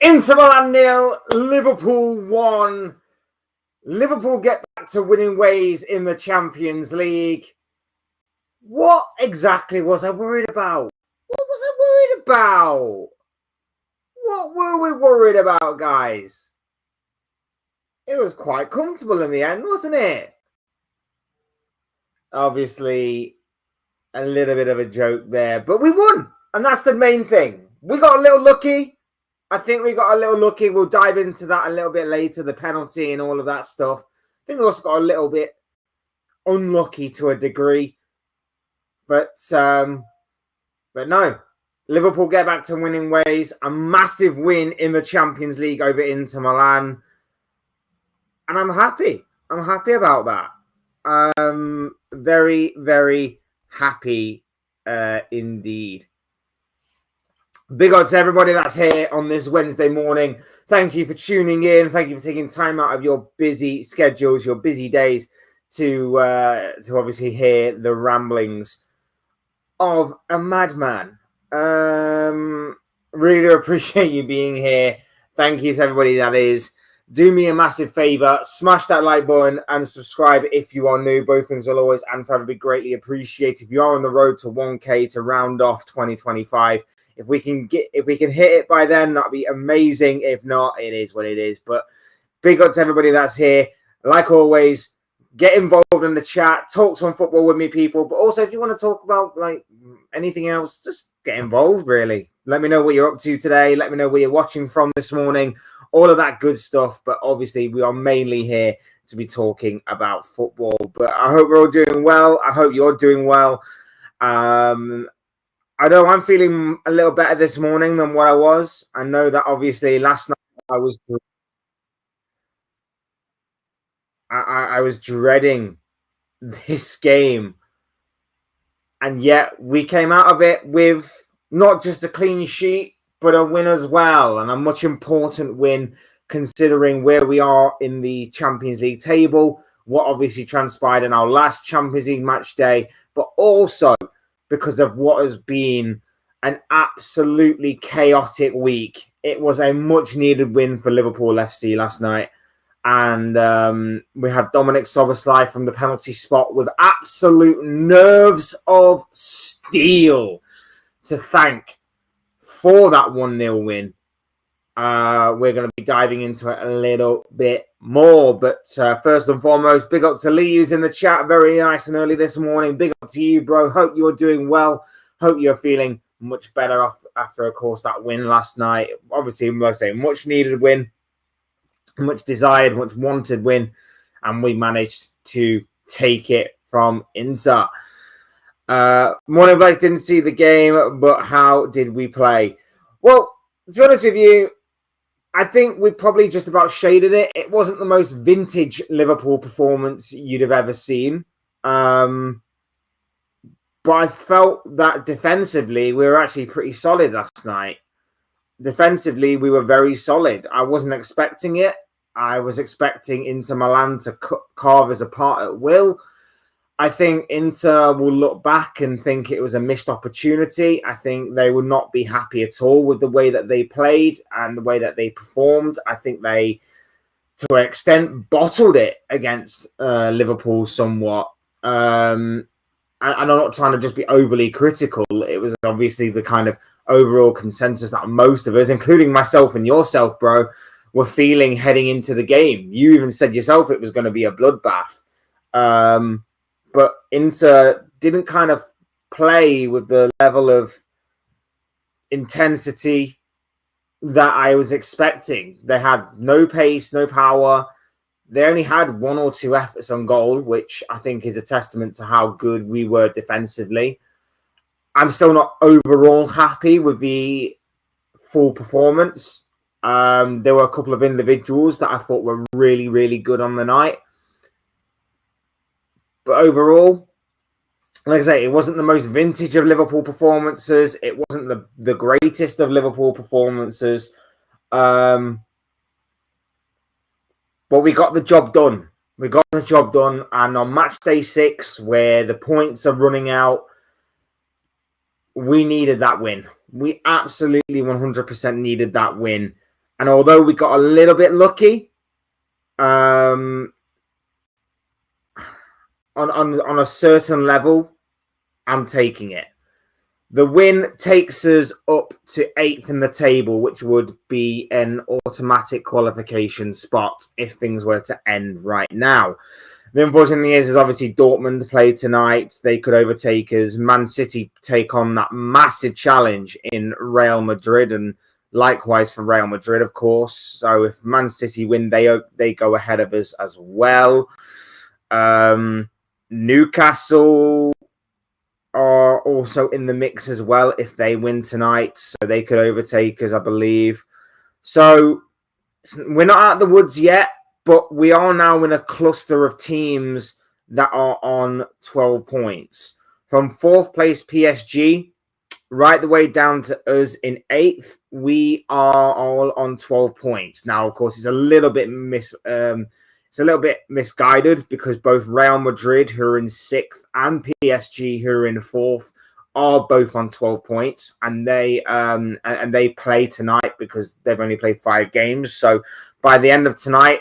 Inter Milan 0, Liverpool 1. Liverpool get back to winning ways in the Champions League. What exactly was I worried about? What was I worried about? What were we worried about, guys? It was quite comfortable in the end, wasn't it? Obviously, a little bit of a joke there, but we won, and that's the main thing. We got a little lucky. I think we got a little lucky. We'll dive into that a little bit later, the penalty and all of that stuff. I think we also got a little bit unlucky to a degree. But no. Liverpool get back to winning ways. A massive win in the Champions League over Inter Milan. And I'm happy. I'm happy about that. Very, very happy indeed. Big up to everybody that's here on this Wednesday morning. Thank you for tuning in. Thank you for taking time out of your busy schedules, your busy days to obviously hear the ramblings of a madman. Really appreciate you being here. Thank you to everybody that is. Do me a massive favor, smash that like button and subscribe if you are new. Both things will always and forever be greatly appreciated. If you are on the road to 1K to round off 2025, if we can hit it by then, that'd be amazing. If not, it is what it is. But big up to everybody that's here. Like always, get involved in the chat, talk some football with me, people. But also, if you want to talk about like anything else, just get involved. Really, let me know what you're up to today. Let me know where you're watching from this morning. All of that good stuff. But obviously, we are mainly here to be talking about football. But I hope we're all doing well. I hope you're doing well. I know I'm feeling a little better this morning than what I was. I know that obviously last night I was dreading this game. And yet we came out of it with not just a clean sheet, but a win as well. And a much important win considering where we are in the Champions League table, what obviously transpired in our last Champions League match day, but also because of what has been an absolutely chaotic week. It was a much needed win for Liverpool FC last night. And we have Dominic Szoboszlai from the penalty spot with absolute nerves of steel to thank for that 1-0 win. We're going to be diving into it a little bit more. But first and foremost, big up to Lee, who's in the chat very nice and early this morning. Big up to you, bro. Hope you're doing well. Hope you're feeling much better after, of course, that win last night. Obviously, like I say, much needed win. Much desired, much wanted win, and we managed to take it from Inter. One of us didn't see the game, but how did we play? Well, to be honest with you, I think we probably just about shaded it. It wasn't the most vintage Liverpool performance you'd have ever seen. But I felt that defensively, we were actually pretty solid last night. Defensively, we were very solid. I wasn't expecting it. I was expecting Inter Milan to carve us apart at will. I think Inter will look back and think it was a missed opportunity. I think they will not be happy at all with the way that they played and the way that they performed. I think they, to an extent, bottled it against Liverpool somewhat. And I'm not trying to just be overly critical. It was obviously the kind of overall consensus that most of us, including myself and yourself, bro, were feeling heading into the game. You even said yourself it was going to be a bloodbath. But Inter didn't kind of play with the level of intensity that I was expecting. They had no pace, no power. They only had 1 or 2 efforts on goal, which I think is a testament to how good we were defensively. I'm still not overall happy with the full performance. There were a couple of individuals that I thought were really, really good on the night. But overall, like I say, it wasn't the most vintage of Liverpool performances. It wasn't the greatest of Liverpool performances. But we got the job done. We got the job done. And on match day 6, where the points are running out, we needed that win. We absolutely 100% needed that win And although we got a little bit lucky, on a certain level, I'm taking it. The win takes us up to 8th in the table, which would be an automatic qualification spot if things were to end right now. The unfortunate thing is obviously Dortmund play tonight. They could overtake us. Man City take on that massive challenge in Real Madrid, and likewise for Real Madrid, of course. So if Man City win, they go ahead of us as well. Newcastle are also in the mix as well if they win tonight, so they could overtake us, I believe. So we're not out of the woods yet, but we are now in a cluster of teams that are on 12 points. From 4th place PSG right the way down to us in 8th, we are all on 12 points. Now, of course, it's a little bit misguided because both Real Madrid, who are in 6th, and PSG, who are in 4th, are both on 12 points, and they play tonight because they've only played 5 games. So by the end of tonight,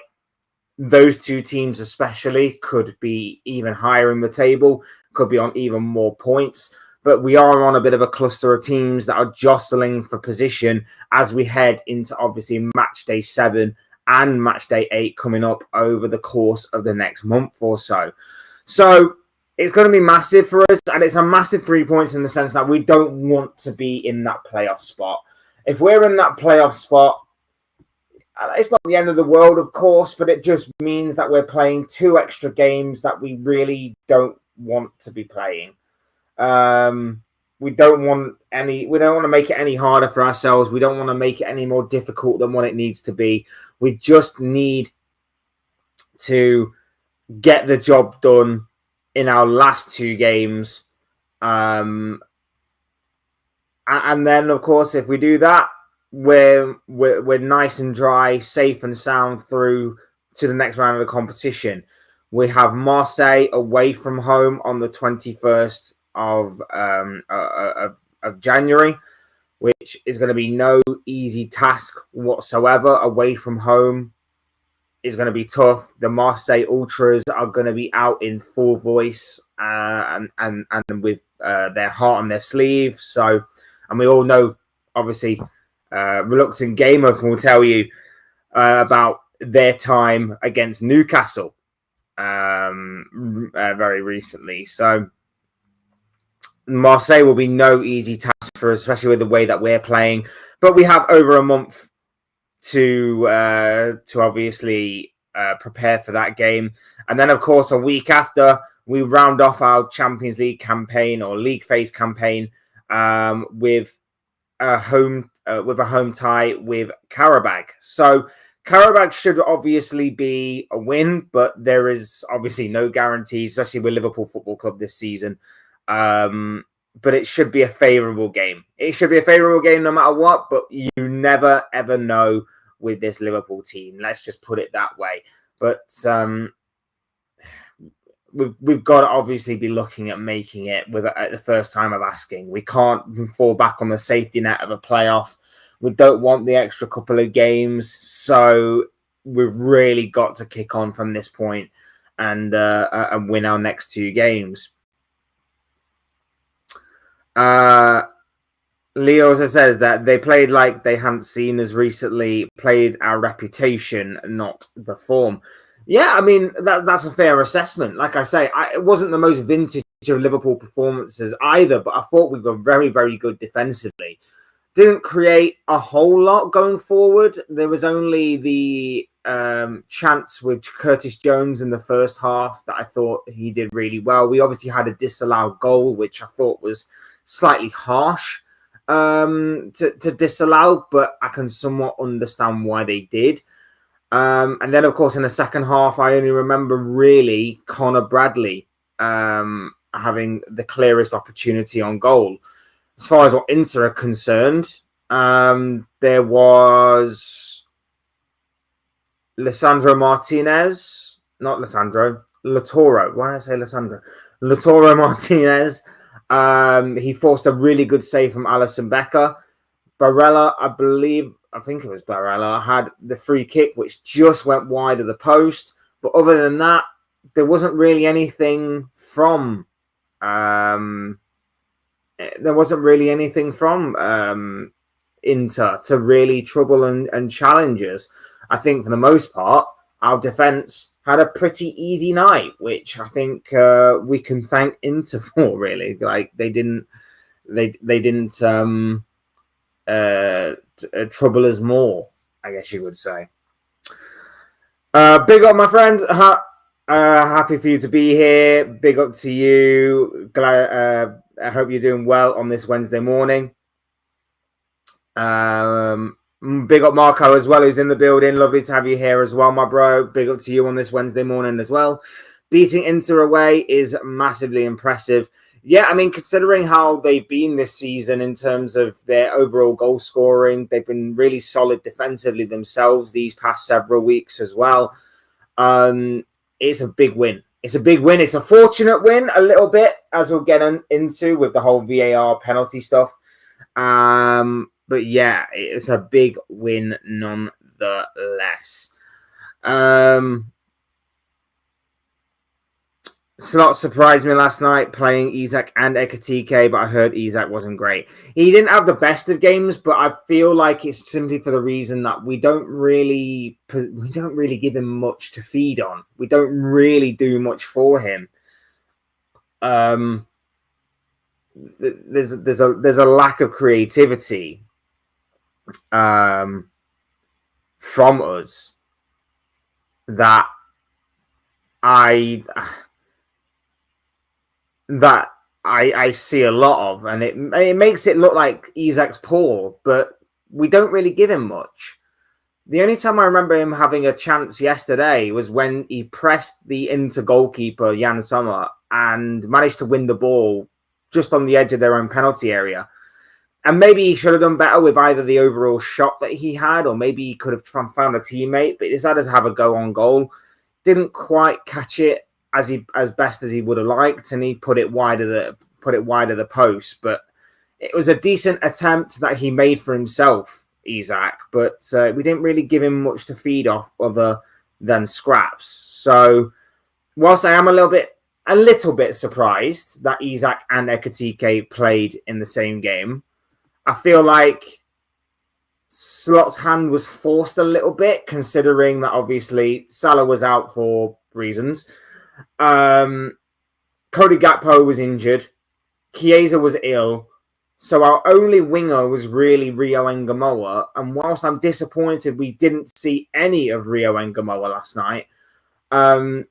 those two teams especially could be even higher in the table, could be on even more points. But we are on a bit of a cluster of teams that are jostling for position as we head into, obviously, match day 7 and match day 8 coming up over the course of the next month or so. So it's going to be massive for us, and it's a massive 3 points in the sense that we don't want to be in that playoff spot. If we're in that playoff spot, it's not the end of the world, of course, but it just means that we're playing 2 extra games that we really don't want to be playing. We don't want to make it any harder for ourselves. We don't want to make it any more difficult than what it needs to be. We just need to get the job done in our last 2 games. And then, of course, if we do that, we're nice and dry, safe and sound through to the next round of the competition. We have Marseille away from home on the 21st of January, which is going to be no easy task whatsoever. Away from home is going to be tough. The Marseille Ultras are going to be out in full voice and with their heart on their sleeve. So, and we all know, obviously, reluctant gamer will tell you about their time against Newcastle very recently. So Marseille will be no easy task for us, especially with the way that we're playing. But we have over a month to obviously prepare for that game. And then, of course, a week after, we round off our Champions League campaign or league phase campaign with a home tie with Karabakh. So Karabakh should obviously be a win, but there is obviously no guarantee, especially with Liverpool Football Club this season. But it should be a favourable game. It should be a favourable game no matter what, but you never, ever know with this Liverpool team. Let's just put it that way. But we've got to obviously be looking at making it at the first time of asking. We can't fall back on the safety net of a playoff. We don't want the extra couple of games. So we've really got to kick on from this point and win our next 2 games. Leo says that they played like they hadn't seen us recently, played our reputation, not the form. Yeah, I mean, that's a fair assessment. Like I say, it wasn't the most vintage of Liverpool performances either, but I thought we were very, very good defensively. Didn't create a whole lot going forward. There was only the chance with Curtis Jones in the first half that I thought he did really well. We obviously had a disallowed goal, which I thought was slightly harsh to disallow, but I can somewhat understand why they did. And then, of course, in the second half, I only remember really Connor Bradley having the clearest opportunity on goal. As far as what Inter are concerned, there was Lautaro Martinez. Why did I say Lisandro? Lautaro Martinez. He forced a really good save from Alisson Becker. Barella, I believe, I think it was Barella, had the free kick, which just went wide of the post. But other than that, there wasn't really anything from Inter to really trouble and challenge us. I think for the most part, our defence had a pretty easy night, which I think we can thank Inter for. Really, like they didn't trouble us more, I guess you would say. Big up, my friend. Happy for you to be here. Big up to you. Glad. I hope you're doing well on this Wednesday morning. Big up Marco as well, who's in the building. Lovely to have you here as well, my bro. Big up to you on this Wednesday morning as well. Beating Inter away is massively impressive. Yeah, I mean, considering how they've been this season in terms of their overall goal scoring, they've been really solid defensively themselves these past several weeks as well. It's a big win. It's a big win. It's a fortunate win a little bit, as we'll get into with the whole VAR penalty stuff. But yeah, it's a big win nonetheless. Slot surprised me last night playing Isak and Ekitike, but I heard Isak wasn't great. He didn't have the best of games, but I feel like it's simply for the reason that we don't really give him much to feed on. We don't really do much for him. There's a lack of creativity from us that I see a lot of, and it makes it look like Isak's poor, but we don't really give him much. The only time I remember him having a chance yesterday was when he pressed the Inter goalkeeper, Jan Sommer, and managed to win the ball just on the edge of their own penalty area. And maybe he should have done better with either the overall shot that he had, or maybe he could have found a teammate, but he decided to have a go on goal. Didn't quite catch it as best as he would have liked, and he put it wide of the post. But it was a decent attempt that he made for himself, Isak. But we didn't really give him much to feed off other than scraps. So whilst I am a little bit surprised that Isak and Ekitike played in the same game, I feel like Slot's hand was forced a little bit, considering that obviously Salah was out for reasons. Cody Gakpo was injured. Chiesa was ill. So our only winger was really Rio Ngamoa. And whilst I'm disappointed we didn't see any of Rio Ngamoa last night, I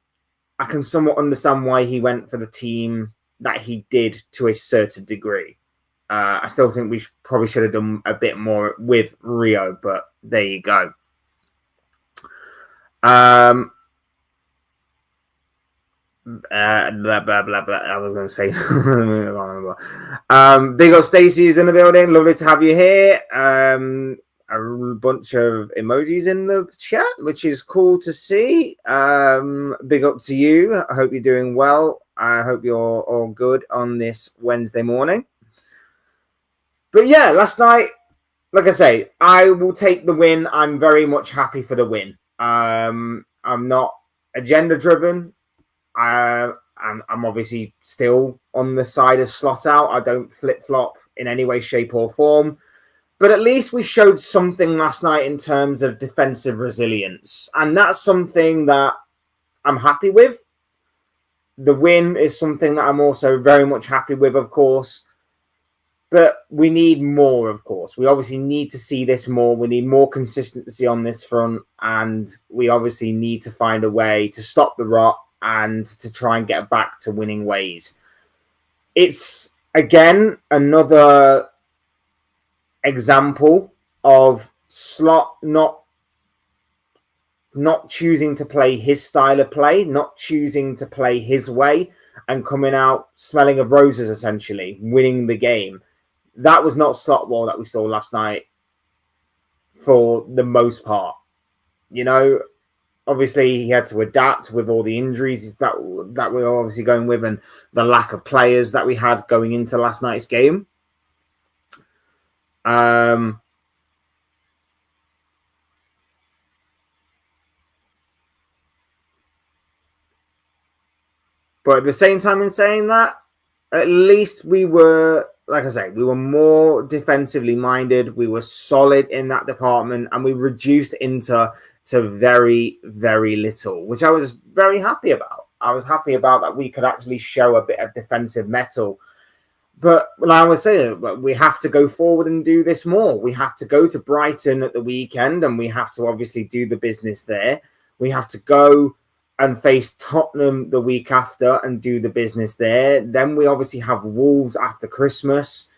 can somewhat understand why he went for the team that he did to a certain degree. I still think we probably should have done a bit more with Rio, but there you go. Blah, blah, blah, blah. I was going to say. Big up Stacey's in the building. Lovely to have you here. A bunch of emojis in the chat, which is cool to see. Big up to you. I hope you're doing well. I hope you're all good on this Wednesday morning. But yeah, last night, like I say, I will take the win. I'm very much happy for the win. I'm not agenda driven. I'm obviously still on the side of Slot out. I don't flip-flop in any way, shape or form. But at least we showed something last night in terms of defensive resilience. And that's something that I'm happy with. The win is something that I'm also very much happy with, of course. But we need more, of course. We obviously need to see this more. We need more consistency on this front. And we obviously need to find a way to stop the rot and to try and get back to winning ways. It's, again, another example of Slot not choosing to play his style of play, not choosing to play his way, and coming out smelling of roses, essentially, winning the game. That was not Slotwell that we saw last night for the most part. You know, obviously he had to adapt with all the injuries that we were obviously going with, and the lack of players that we had going into last night's game. But at the same time, in saying that, at least we were, like I say, we were more defensively minded. We were solid in that department, and we reduced Inter to very, very little, which I was very happy about. I was happy about that we could actually show a bit of defensive mettle. But I would say we have to go forward and do this more. We have to go to Brighton at the weekend, and we have to obviously do the business there. We have to go and face Tottenham the week after and do the business there. Then we obviously have Wolves after Christmas.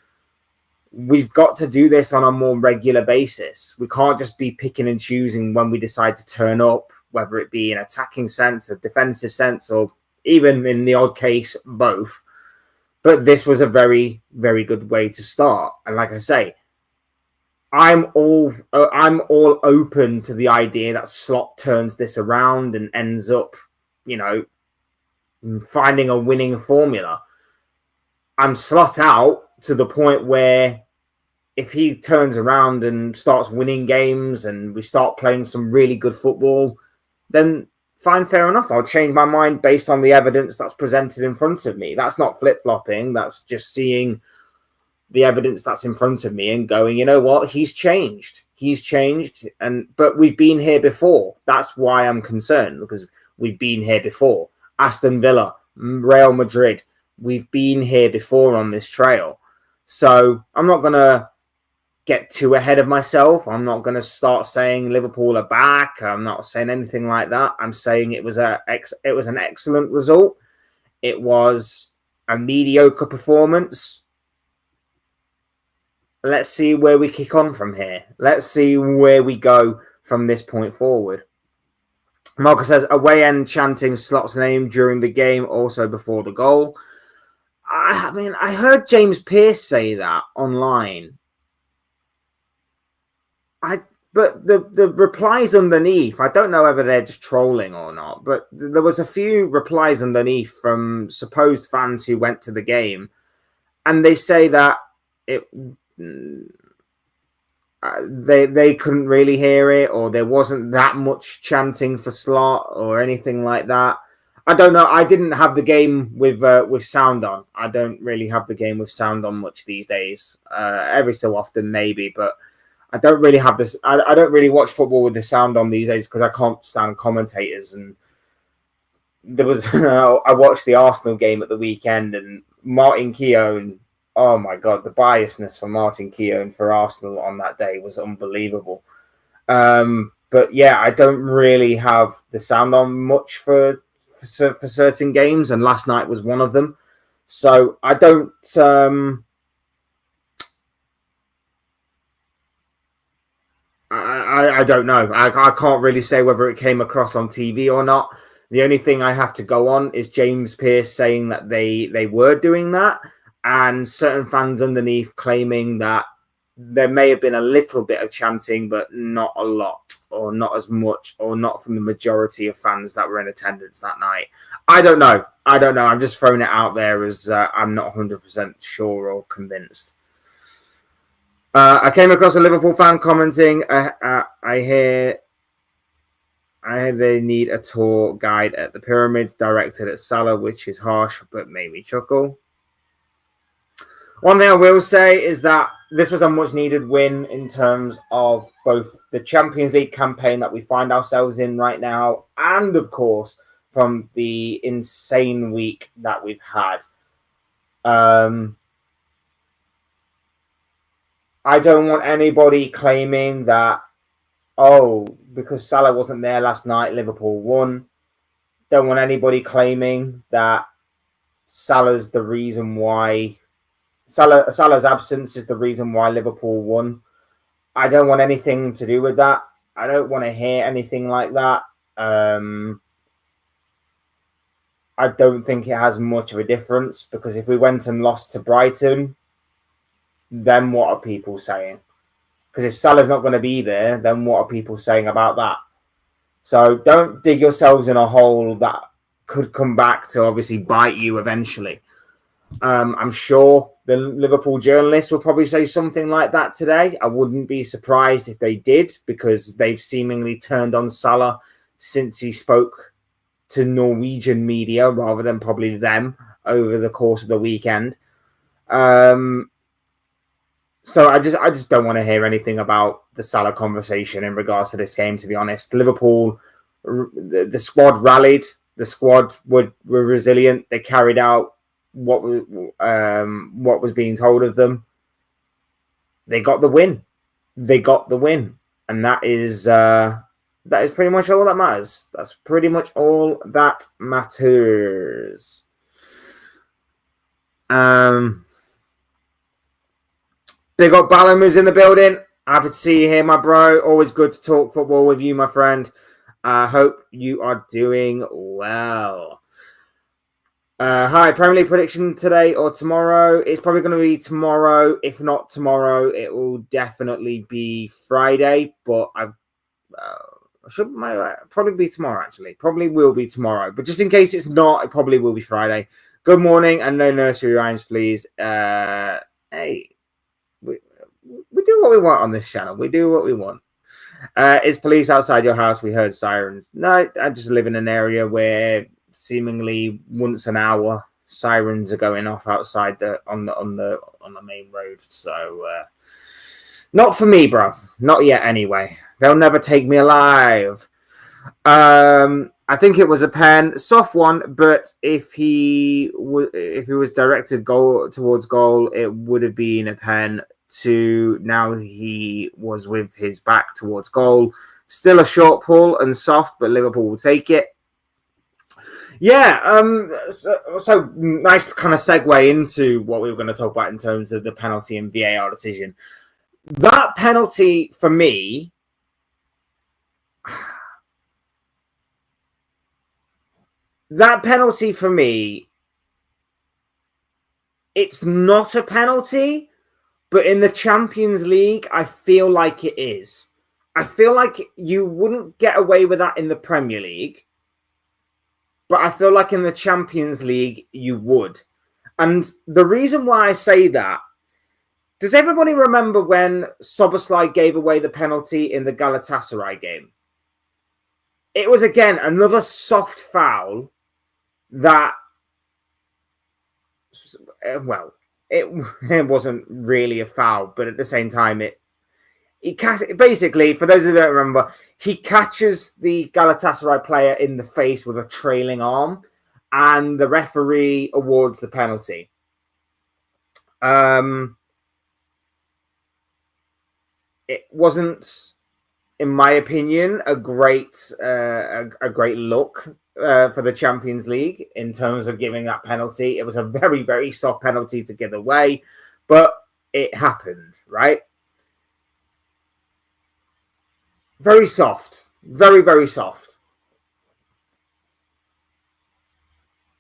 We've got to do this on a more regular basis. We can't just be picking and choosing when we decide to turn up, whether it be in attacking sense, a defensive sense, or even in the odd case, both. But this was a very, very good way to start. And like I say, I'm all open to the idea that Slot turns this around and ends up, finding a winning formula. I'm Slot out to the point where if he turns around and starts winning games and we start playing some really good football, then fine, fair enough. I'll change my mind based on the evidence that's presented in front of me. That's not flip-flopping. That's just seeing the evidence that's in front of me and going, you know what, he's changed. But we've been here before. That's why I'm concerned, because we've been here before. Aston Villa, Real Madrid, we've been here before on this trail. So I'm not going to get too ahead of myself. I'm not going to start saying Liverpool are back. I'm not saying anything like that. I'm saying it was an excellent result. It was a mediocre performance. Let's see where we kick on from here. Let's see where we go from this point forward. Marcus says, away end chanting Slot's name during the game, also before the goal. I mean, I heard James Pearce say that online. But the replies underneath, I don't know whether they're just trolling or not, but there was a few replies underneath from supposed fans who went to the game, and they say that they couldn't really hear it, or there wasn't that much chanting for Slot or anything like that. I don't know. I didn't have the game with sound on. I don't really have the game with sound on much these days. Every so often, maybe, but I don't really have this. I don't really watch football with the sound on these days because I can't stand commentators. And there was I watched the Arsenal game at the weekend, and Martin Keown. Oh my God, the biasness for Martin Keown for Arsenal on that day was unbelievable. But yeah, I don't really have the sound on much for certain games, and last night was one of them. So I don't. I don't know. I can't really say whether it came across on TV or not. The only thing I have to go on is James Pearce saying that they were doing that, and certain fans underneath claiming that there may have been a little bit of chanting, but not a lot, or not as much, or not from the majority of fans that were in attendance that night. I don't know. I'm just throwing it out there as I'm not 100% sure or convinced. I came across a Liverpool fan commenting, I hear they need a tour guide at the pyramids directed at Salah, which is harsh, but made me chuckle. One thing I will say is that this was a much needed win in terms of both the Champions League campaign that we find ourselves in right now, and of course, from the insane week that we've had. I don't want anybody claiming that, because Salah wasn't there last night, Liverpool won. Don't want anybody claiming that Salah's the reason why Salah's absence is the reason why Liverpool won. I don't want anything to do with that. I don't want to hear anything like that. I don't think it has much of a difference, because if we went and lost to Brighton, then what are people saying? Because if Salah's not going to be there, then what are people saying about that? So don't dig yourselves in a hole that could come back to obviously bite you eventually. I'm sure the Liverpool journalists will probably say something like that today. I wouldn't be surprised if they did, because they've seemingly turned on Salah since he spoke to Norwegian media rather than probably them over the course of the weekend. So I just don't want to hear anything about the Salah conversation in regards to this game, to be honest. Liverpool, the squad rallied. The squad were resilient. They carried out what was being told of them. They got the win. And that is pretty much all that matters. That's pretty much all that matters. Big up Ballum is in the building. Happy to see you here, my bro. Always good to talk football with you, my friend. I hope you are doing well. Hi, Premier League prediction today or tomorrow? It's probably going to be tomorrow. If not tomorrow, it will definitely be Friday. But probably be tomorrow, actually. Probably will be tomorrow. But just in case it's not, it probably will be Friday. Good morning and no nursery rhymes, please. Hey. We do what we want on this channel. We do what we want. Is police outside your house? We heard sirens. No, I just live in an area where seemingly once an hour sirens are going off outside on the main road. So not for me, bro. Not yet. Anyway, they'll never take me alive. I think it was a pen, soft one, but if he was directed towards goal, it would have been a pen. Now he was with his back towards goal. Still a short pull and soft, but Liverpool will take it. Yeah, so nice kind of segue into what we were going to talk about in terms of the penalty and VAR decision. That penalty for me, it's not a penalty. But in the Champions League, I feel like it is. I feel like you wouldn't get away with that in the Premier League. But I feel like in the Champions League, you would. And the reason why I say that, does everybody remember when Szoboszlai gave away the penalty in the Galatasaray game? It was, again, another soft foul that, well, it wasn't really a foul, but at the same time, basically, for those who don't remember, he catches the Galatasaray player in the face with a trailing arm, and the referee awards the penalty. It wasn't, in my opinion, a great look for the Champions League in terms of giving that penalty. It was a very, very soft penalty to give away, but it happened, right? Very soft. Very, very soft.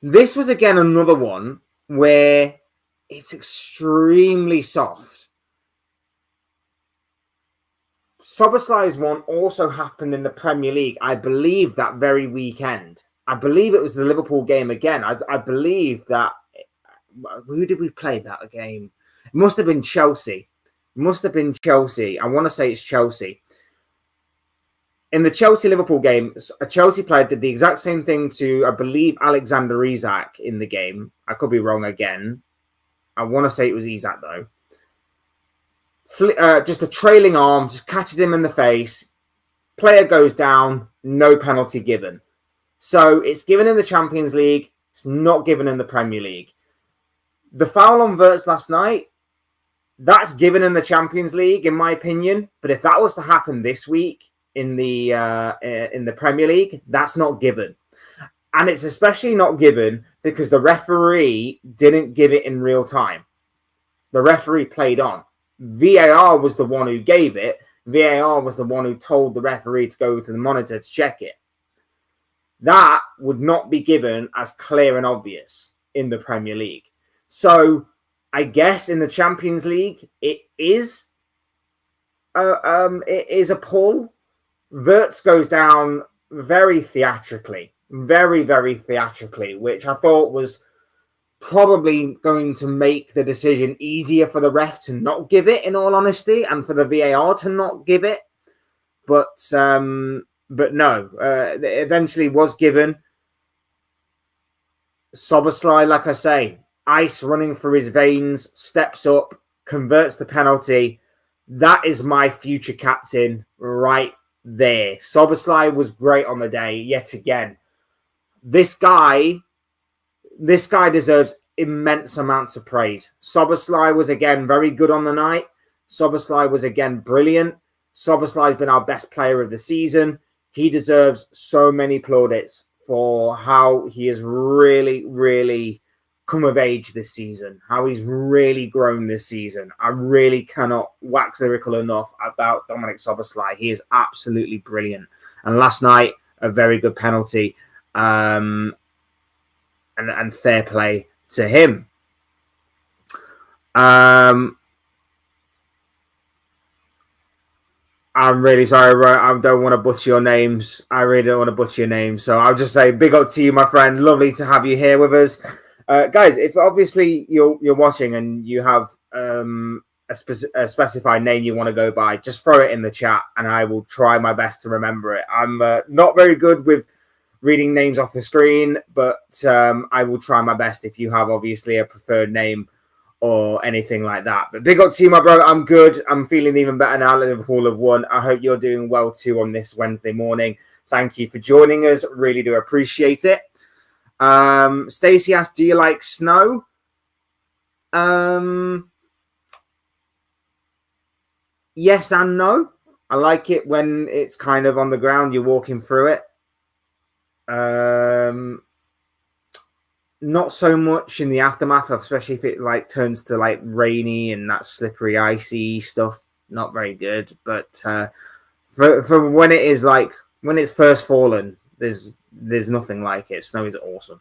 This was, again, another one where it's extremely soft. Szoboszlai's one also happened in the Premier League, I believe, that very weekend. I believe it was the Liverpool game again. I believe that... Who did we play that game? It must have been Chelsea. I want to say it's Chelsea. In the Chelsea-Liverpool game, a Chelsea player did the exact same thing to, I believe, Alexander Isak in the game. I could be wrong again. I want to say it was Isak, though. Just a trailing arm, just catches him in the face. Player goes down, no penalty given. So it's given in the Champions League. It's not given in the Premier League. The foul on Wirtz last night, that's given in the Champions League, in my opinion. But if that was to happen this week in the Premier League, that's not given. And it's especially not given because the referee didn't give it in real time. The referee played on. VAR was the one who gave it. VAR was the one who told the referee to go to the monitor to check it. That would not be given as clear and obvious in the Premier League. So I guess in the Champions League, it is a pull. Wirtz goes down very theatrically, very, very theatrically, which I thought was probably going to make the decision easier for the ref to not give it, in all honesty, and for the VAR to not give it. But no, it eventually was given. Soboslai, like I say, ice running through his veins, steps up, converts the penalty. That is my future captain right there. Soboslai was great on the day yet again. This guy deserves immense amounts of praise. Soboslai was again very good on the night. Soboslai was again brilliant. Soboslai's been our best player of the season. He deserves so many plaudits for how he has really, really come of age this season, how he's really grown this season. I really cannot wax lyrical enough about Dominic Soboslai. He is absolutely brilliant. And last night, a very good penalty. And fair play to him. I'm really sorry, I don't want to butcher your names. I really don't want to butcher your names. So I'll just say big up to you, my friend. Lovely to have you here with us. Guys, if obviously you're watching and you have a specified name you want to go by, just throw it in the chat and I will try my best to remember it. I'm not very good with reading names off the screen, but I will try my best if you have obviously a preferred name or anything like that. But big up to you, my bro. I'm good. I'm feeling even better now. Liverpool have won. I hope you're doing well too on this Wednesday morning. Thank you for joining us. Really do appreciate it. Stacey asked, do you like snow? Yes and no. I like it when it's kind of on the ground, you're walking through it. Not so much in the aftermath, especially if it like turns to like rainy and that slippery, icy stuff. Not very good. But for when it is like when it's first fallen, there's nothing like it. Snow is awesome.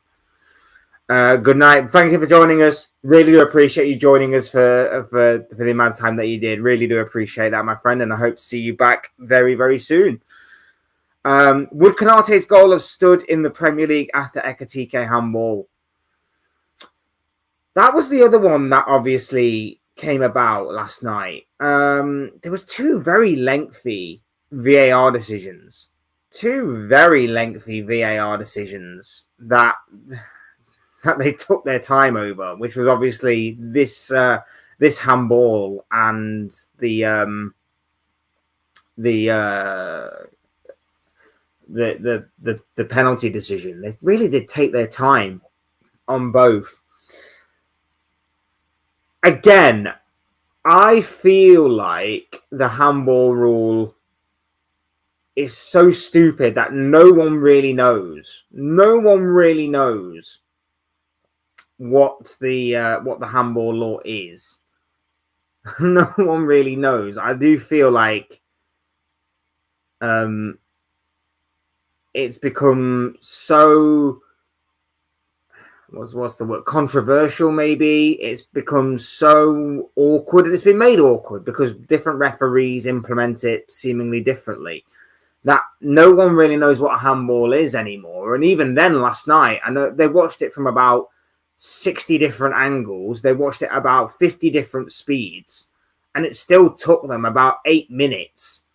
Good night. Thank you for joining us. Really do appreciate you joining us for the amount of time that you did. Really do appreciate that, my friend, and I hope to see you back very, very soon. Would Konate's goal have stood in the Premier League after Ekitike handball? That was the other one that obviously came about last night. There was two very lengthy VAR decisions. That they took their time over, which was obviously this handball and the penalty decision. They really did take their time on both. Again, I feel like the handball rule is so stupid that no one really knows. No one really knows what the handball law is. No one really knows. I do feel like it's become so what's the word, controversial, maybe. It's become so awkward. It's been made awkward because different referees implement it seemingly differently, that no one really knows what a handball is anymore. And even then, last night, I know they watched it from about 60 different angles. They watched it about 50 different speeds, and it still took them about 8 minutes.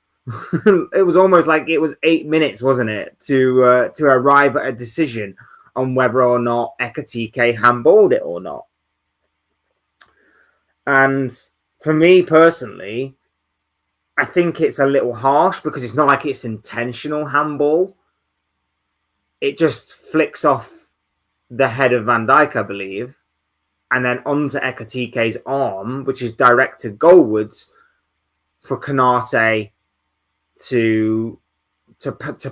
It was almost like it was 8 minutes, wasn't it, to arrive at a decision on whether or not Ekitike handballed it or not. And for me personally, I think it's a little harsh because it's not like it's intentional handball. It just flicks off the head of Van Dijk, I believe, and then onto Ekitike's arm, which is directed goalwards for Konate to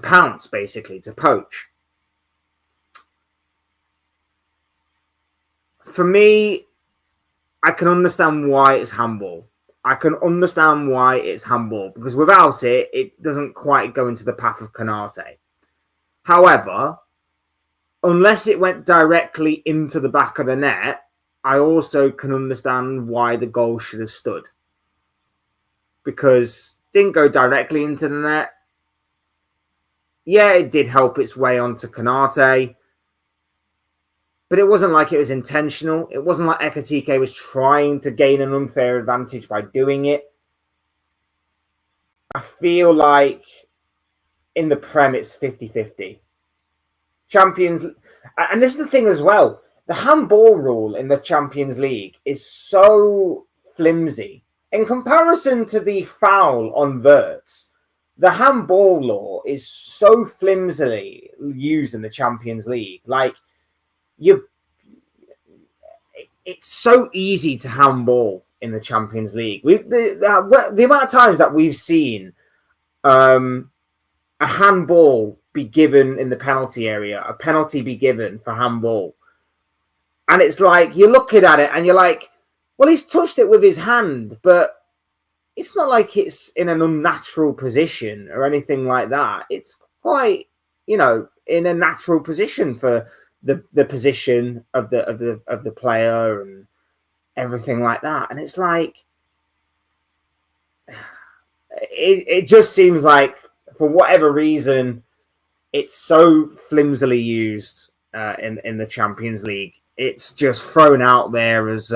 pounce, basically, to poach. For me, I can understand why it's handball. Because without it, it doesn't quite go into the path of Konate. However, unless it went directly into the back of the net, I also can understand why the goal should have stood. Because it didn't go directly into the net. Yeah, it did help its way onto Konate. But it wasn't like it was intentional. It wasn't like Ekitike was trying to gain an unfair advantage by doing it. I feel like in the Prem it's 50-50. Champions, and this is the thing as well. The handball rule in the Champions League is so flimsy in comparison to the foul on Wirtz. The handball law is so flimsily used in the Champions League. Like, it's so easy to handball in the Champions League. The amount of times that we've seen a handball be given in the penalty area, a penalty be given for handball, and it's like you're looking at it and you're like, well, he's touched it with his hand, but it's not like it's in an unnatural position or anything like that. It's quite, in a natural position for the position of the player and everything like that. And it's like, it just seems like, for whatever reason, it's so flimsily used in the Champions League. It's just thrown out there as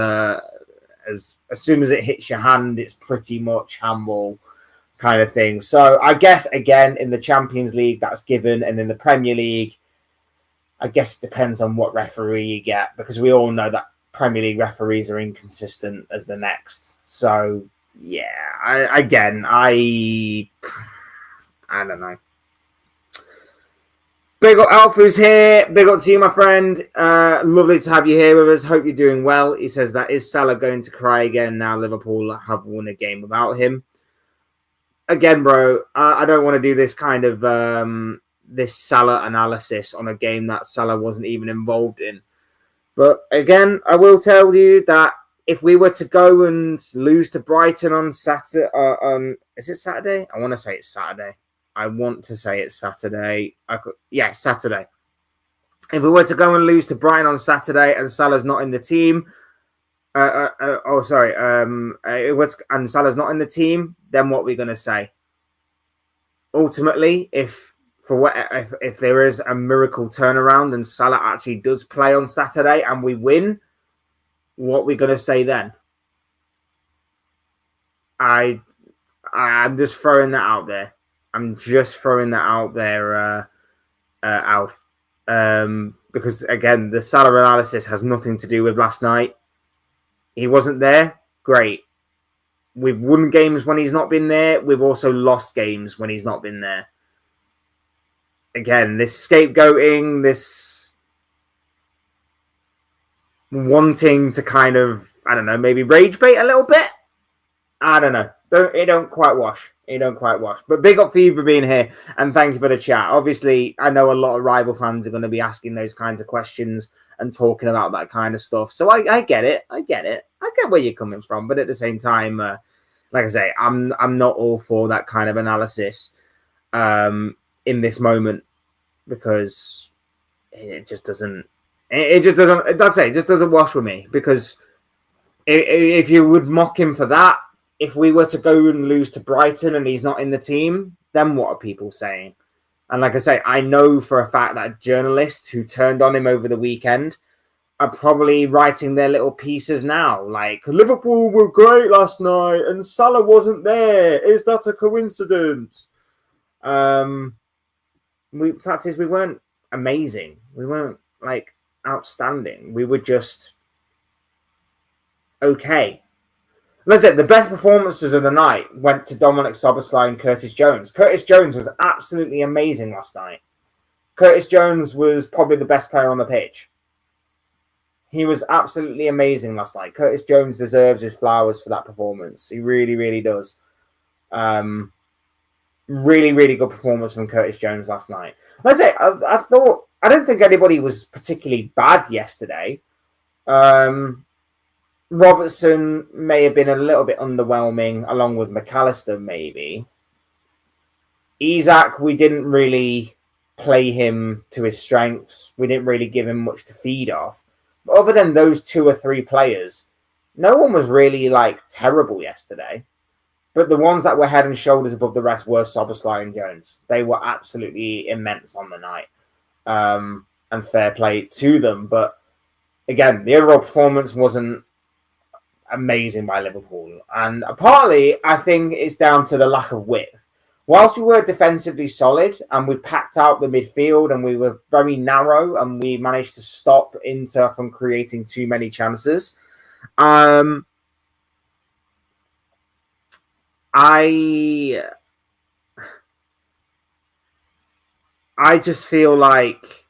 soon as it hits your hand, it's pretty much handball kind of thing. So I guess, again, in the Champions League, that's given. And in the Premier League, I guess it depends on what referee you get, because we all know that Premier League referees are inconsistent as the next. So, yeah, I don't know. Big up Alpha's here. Big up to you, my friend. Lovely to have you here with us. Hope you're doing well. He says that is Salah going to cry again now Liverpool have won a game without him. Again, bro, I don't want to do this kind of this Salah analysis on a game that Salah wasn't even involved in. But again, I will tell you that if we were to go and lose to Brighton on Saturday, is it Saturday? I want to say it's Saturday. Saturday. If we were to go and lose to Brighton on Saturday and Salah's not in the team, and Salah's not in the team, then what are we going to say? Ultimately, if there is a miracle turnaround and Salah actually does play on Saturday and we win, what are we going to say then? I'm just throwing that out there. Alf. Because, again, the Salah analysis has nothing to do with last night. He wasn't there. Great. We've won games when he's not been there. We've also lost games when he's not been there. Again, this scapegoating, this wanting to kind of, I don't know, maybe rage bait a little bit. I don't know. It don't quite wash. But big up for you for being here, and thank you for the chat. Obviously, I know a lot of rival fans are going to be asking those kinds of questions and talking about that kind of stuff. So I get it. I get where you're coming from. But at the same time, like I say, I'm not all for that kind of analysis in this moment, because it just doesn't. It just doesn't wash with me. Because if you would mock him for that, if we were to go and lose to Brighton and he's not in the team, then what are people saying? And like I say, I know for a fact that journalists who turned on him over the weekend are probably writing their little pieces now. Like, Liverpool were great last night and Salah wasn't there. Is that a coincidence? The fact is, we weren't amazing. We weren't, like, outstanding. We were just okay. Listen, the best performances of the night went to Dominic Szoboszlai and Curtis Jones. Curtis Jones was absolutely amazing last night. Curtis Jones was probably the best player on the pitch. He was absolutely amazing last night. Curtis Jones deserves his flowers for that performance. He really, really does. Really, really good performance from Curtis Jones last night. That's it. I don't think anybody was particularly bad yesterday. Robertson may have been a little bit underwhelming, along with McAllister, maybe. Isak, we didn't really play him to his strengths. We didn't really give him much to feed off. But other than those 2 or 3 players, no one was really, like, terrible yesterday. But the ones that were head and shoulders above the rest were Szoboszlai and Jones. They were absolutely immense on the night. And fair play to them. But, again, the overall performance wasn't amazing by Liverpool, and partly I think it's down to the lack of width. whilst we were defensively solid and we packed out the midfield and we were very narrow and we managed to stop Inter from creating too many chances, I just feel like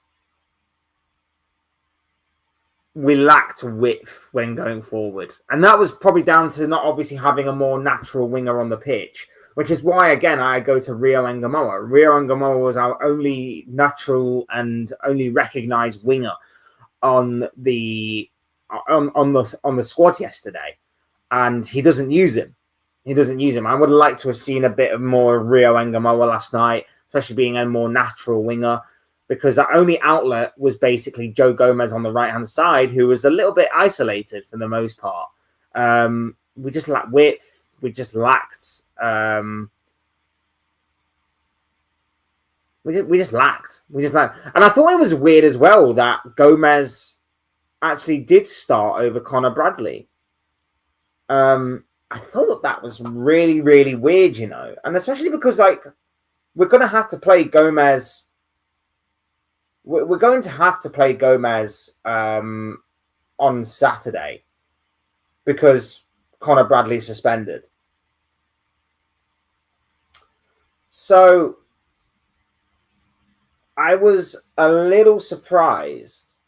we lacked width when going forward. And that was probably down to not obviously having a more natural winger on the pitch, which is why, again, I go to Rio Ngamoa. Rio Ngamoa was our only natural and only recognised winger on the squad yesterday, and he doesn't use him. I would have liked to have seen a bit of more of Rio Ngamoa last night, especially being a more natural winger, because our only outlet was basically Joe Gomez on the right-hand side, who was a little bit isolated for the most part. We just lacked width. We just lacked... We just lacked. And I thought it was weird as well that Gomez actually did start over Connor Bradley. I thought that was really, really weird, you know. And especially because, like, we're going to have to play Gomez... We're going to have to play Gomez on Saturday because Connor Bradley's suspended. So I was a little surprised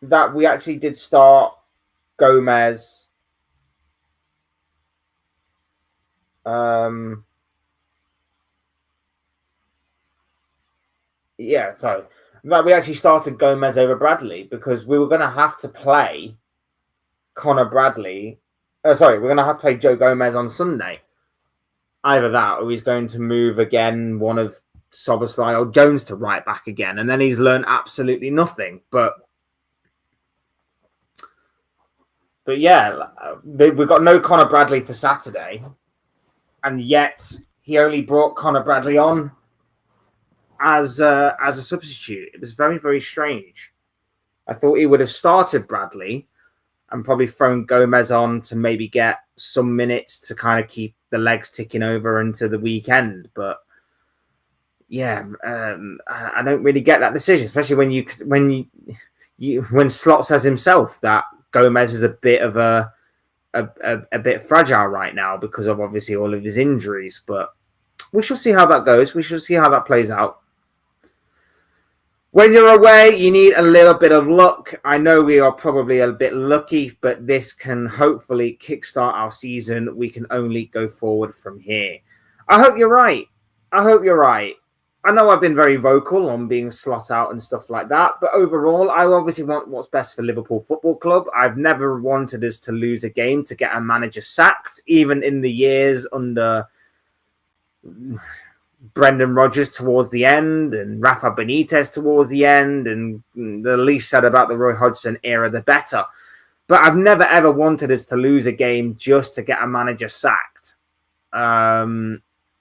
that we actually did start Gomez that we actually started Gomez over Bradley, because we were going to have to play Connor Bradley. We're going to have to play Joe Gomez on Sunday. Either that, or he's going to move again one of Szoboszlai or Jones to right back again, and then he's learned absolutely nothing. But yeah, we've got no Connor Bradley for Saturday, and yet he only brought Connor Bradley on as a substitute. It was very, very strange. I thought he would have started Bradley and probably thrown Gomez on to maybe get some minutes to kind of keep the legs ticking over into the weekend. But yeah, I don't really get that decision, especially when Slot says himself that Gomez is a bit of a bit fragile right now because of obviously all of his injuries. But we shall see how that goes. We shall see how that plays out. When you're away, you need a little bit of luck. I know we are probably a bit lucky, but this can hopefully kickstart our season. We can only go forward from here. I hope you're right. I know I've been very vocal on being slot out and stuff like that, but overall, I obviously want what's best for Liverpool Football Club. I've never wanted us to lose a game to get a manager sacked, even in the years under Brendan Rodgers towards the end and Rafa Benitez towards the end, and the least said about the Roy Hodgson era, the better. But I've never, ever wanted us to lose a game just to get a manager sacked.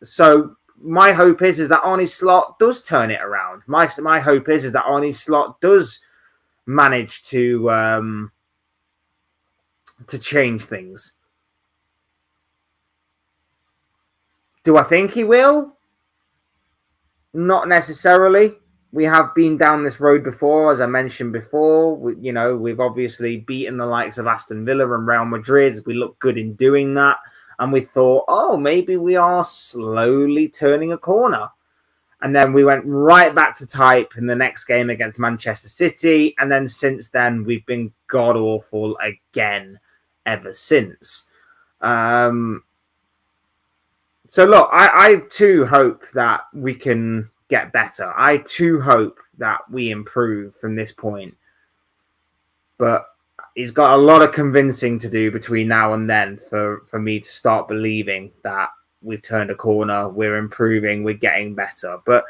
So my hope is that Arne Slot does turn it around. My hope is that Arne Slot does manage to change things. Do I think he will? Not necessarily. We have been down this road before, as I mentioned before. We've obviously beaten the likes of Aston Villa and Real Madrid. We look good in doing that. And we thought, maybe we are slowly turning a corner. And then we went right back to type in the next game against Manchester City. And then since then, we've been god-awful again ever since. So look, I too hope that we can get better. I too hope that we improve from this point. But he's got a lot of convincing to do between now and then for me to start believing that we've turned a corner, we're improving, we're getting better. But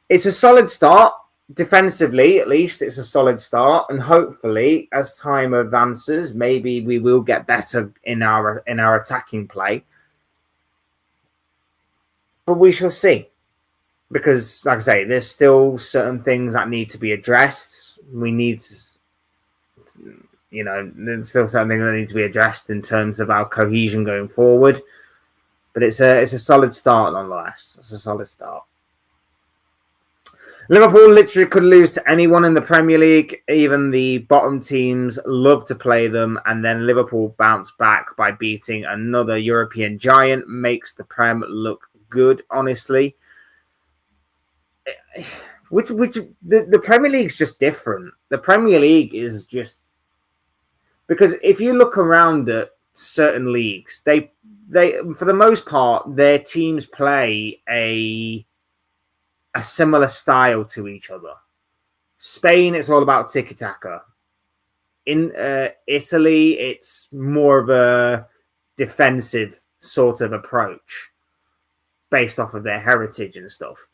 it's a solid start. Defensively, at least, it's a solid start. And hopefully, as time advances, maybe we will get better in our attacking play. But we shall see. Because, like I say, there's still certain things that need to be addressed. There's still certain things that need to be addressed in terms of our cohesion going forward. But it's a solid start nonetheless. It's a solid start. Liverpool literally could lose to anyone in the Premier League. Even the bottom teams love to play them, and then Liverpool bounce back by beating another European giant. Makes the Prem look good, honestly. The Premier League's just different. The Premier League is just because if you look around at certain leagues, they for the most part their teams play a similar style to each other. Spain, it's all about tiki-taka. In Italy, it's more of a defensive sort of approach based off of their heritage and stuff.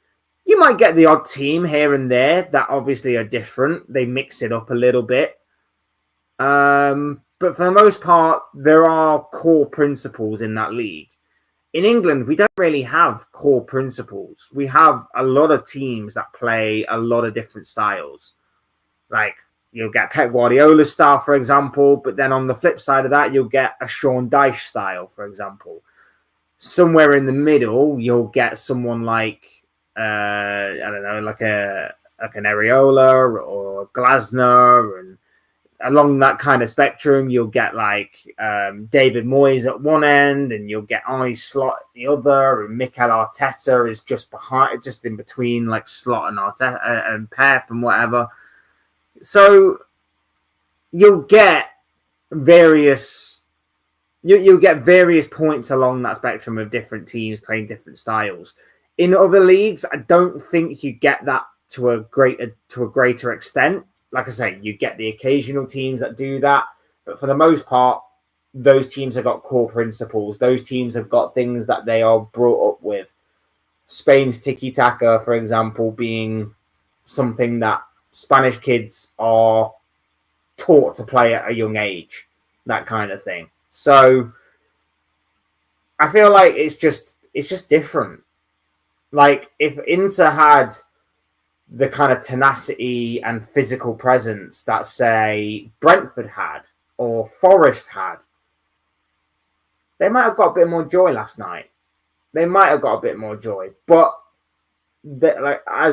You might get the odd team here and there that obviously are different. They mix it up a little bit. But for the most part, there are core principles in that league. In England, we don't really have core principles. We have a lot of teams that play a lot of different styles. Like, you'll get Pep Guardiola's style, for example, but then on the flip side of that, you'll get a Sean Dyche style, for example. Somewhere in the middle, you'll get someone like, I don't know, like an Areola or Glasner, and along that kind of spectrum, you'll get like David Moyes at one end, and you'll get Arne Slot at the other, and Mikel Arteta is just in between, like Slot and Arteta and Pep and whatever. So you'll get various points along that spectrum of different teams playing different styles. In other leagues, I don't think you get that to a greater extent. Like I say, you get the occasional teams that do that, but for the most part, those teams have got core principles. Those teams have got things that they are brought up with. Spain's tiki-taka, for example, being something that Spanish kids are taught to play at a young age, that kind of thing. So I feel like it's just different. Like, if Inter had the kind of tenacity and physical presence that, say, Brentford had or Forest had, they might have got a bit more joy last night. They might have got a bit more joy, but I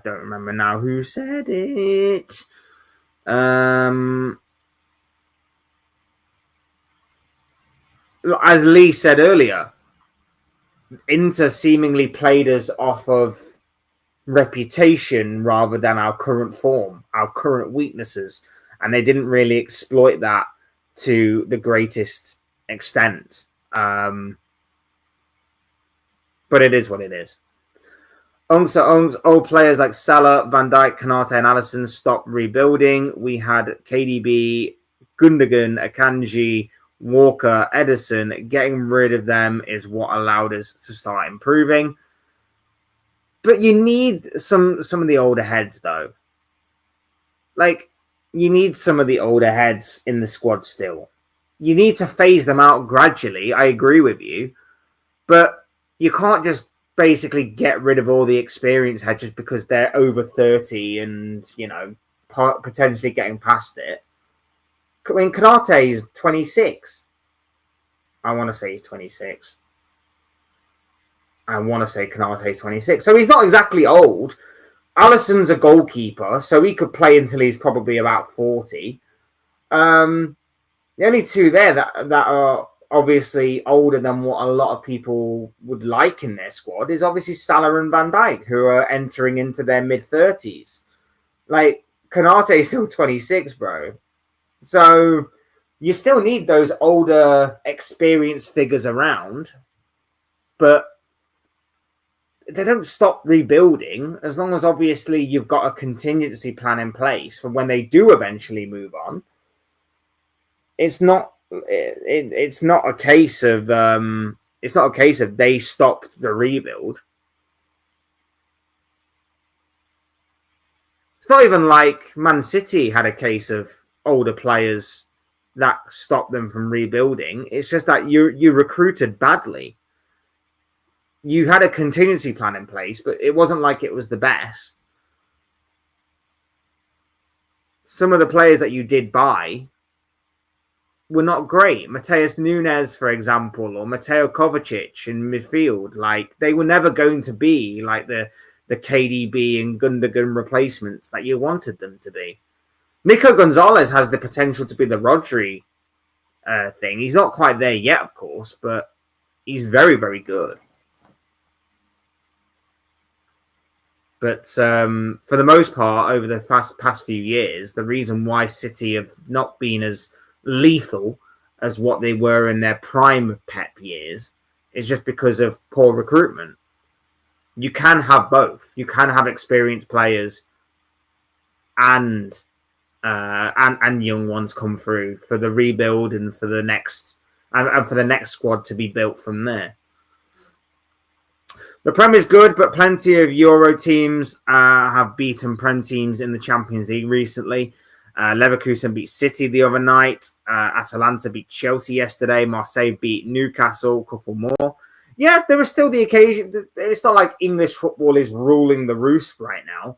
don't remember now who said it. As Lee said earlier, Inter seemingly played us off of reputation rather than our current form, our current weaknesses, and they didn't really exploit that to the greatest extent. But it is what it is. Old players like Salah, Van Dijk, Konate, and Alisson stopped rebuilding. We had KDB, Gundogan, Akanji, Walker, Edison. Getting rid of them is what allowed us to start improving. But you need some of the older heads, though. Like, you need some of the older heads in the squad still. You need to phase them out gradually. I agree with you. But you can't just basically get rid of all the experienced heads just because they're over 30 and, you know, potentially getting past it. I mean, Konate is 26. I want to say he's 26. I want to say Konate is 26. So he's not exactly old. Alisson's a goalkeeper, so he could play until he's probably about 40. The only two there that are obviously older than what a lot of people would like in their squad is obviously Salah and Van Dijk, who are entering into their mid-30s. Like, Konate is still 26, bro. So you still need those older, experienced figures around, but they don't stop rebuilding as long as obviously you've got a contingency plan in place for when they do eventually move on. It's not a case of they stopped the rebuild. It's not even like Man City had a case of older players that stopped them from rebuilding. It's just that you recruited badly. You had a contingency plan in place, but it wasn't like it was the best. Some of the players that you did buy were not great. Mateus Nunes, for example, or Mateo Kovacic in midfield, like they were never going to be like the KDB and Gundogan replacements that you wanted them to be. Nico Gonzalez has the potential to be the Rodri thing. He's not quite there yet, of course, but he's very, very good. But for the most part, over the past few years, the reason why City have not been as lethal as what they were in their prime Pep years is just because of poor recruitment. You can have both. You can have experienced players and young ones come through for the rebuild and for the next squad to be built from there. The Prem is good, but plenty of Euro teams have beaten Prem teams in the Champions League recently. Leverkusen beat City the other night. Atalanta beat Chelsea yesterday. Marseille beat Newcastle, a couple more. Yeah, there is still the occasion. It's not like English football is ruling the roost right now.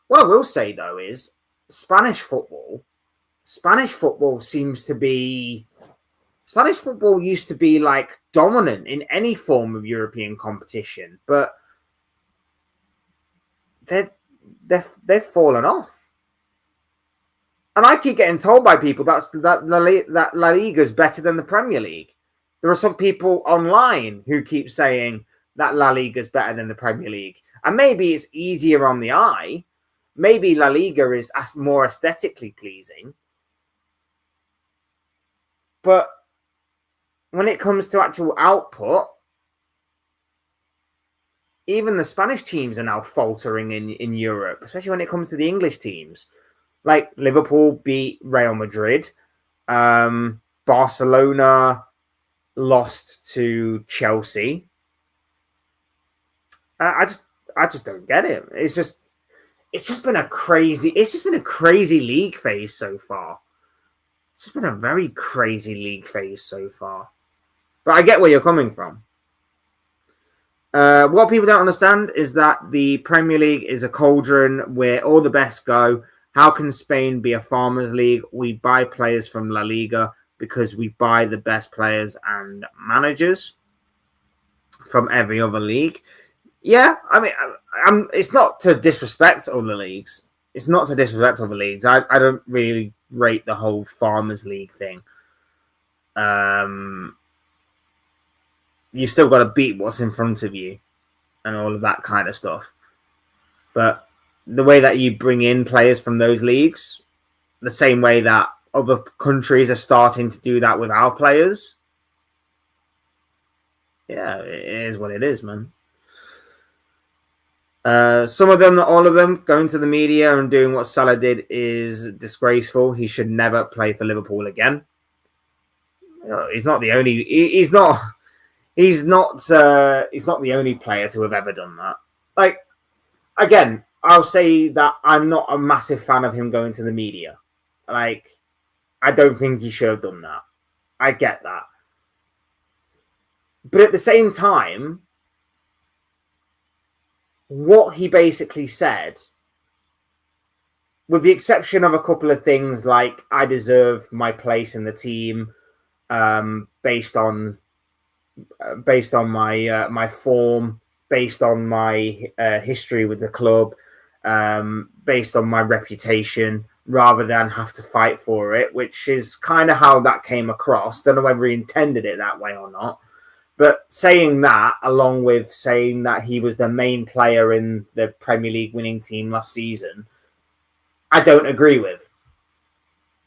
What I will say, though, is Spanish football seems to be... Spanish football used to be like dominant in any form of European competition, but they've fallen off. And I keep getting told by people that La Liga is better than the Premier League. There are some people online who keep saying that La Liga is better than the Premier League. And maybe it's easier on the eye. Maybe La Liga is more aesthetically pleasing. But when it comes to actual output, even the Spanish teams are now faltering in Europe, especially when it comes to the English teams. Like Liverpool beat Real Madrid. Barcelona lost to Chelsea. I just don't get it. It's just been a crazy league phase so far. It's just been a very crazy league phase so far. But I get where you're coming from. What people don't understand is that the Premier League is a cauldron where all the best go. How can Spain be a farmers' league? We buy players from La Liga because we buy the best players and managers from every other league. Yeah, I mean, it's not to disrespect other leagues. It's not to disrespect other leagues. I don't really rate the whole farmers' league thing. You've still got to beat what's in front of you and all of that kind of stuff. But the way that you bring in players from those leagues, the same way that other countries are starting to do that with our players, yeah, it is what it is, man. Some of them, not all of them, going to the media and doing what Salah did is disgraceful. He should never play for Liverpool again. He's not the only. He's not the only player to have ever done that. Like, again, I'll say that I'm not a massive fan of him going to the media. Like, I don't think he should have done that. I get that. But at the same time, what he basically said, with the exception of a couple of things like I deserve my place in the team, based on my form, based on my history with the club, based on my reputation, rather than have to fight for it, which is kind of how that came across. Don't know whether he intended it that way or not. But saying that, along with saying that he was the main player in the Premier League winning team last season, I don't agree with.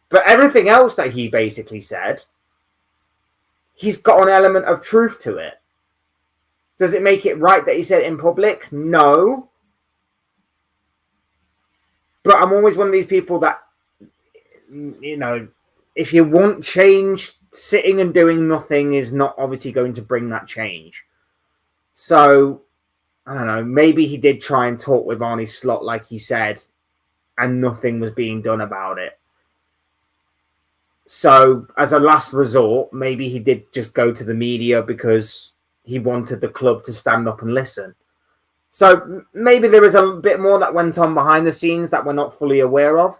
But everything else that he basically said, he's got an element of truth to it. Does it make it right that he said it in public? No. But I'm always one of these people that, you know, if you want change, sitting and doing nothing is not obviously going to bring that change. So, I don't know, maybe he did try and talk with Arne Slot like he said, and nothing was being done about it. So, as a last resort, maybe he did just go to the media because he wanted the club to stand up and listen. So, maybe there is a bit more that went on behind the scenes that we're not fully aware of.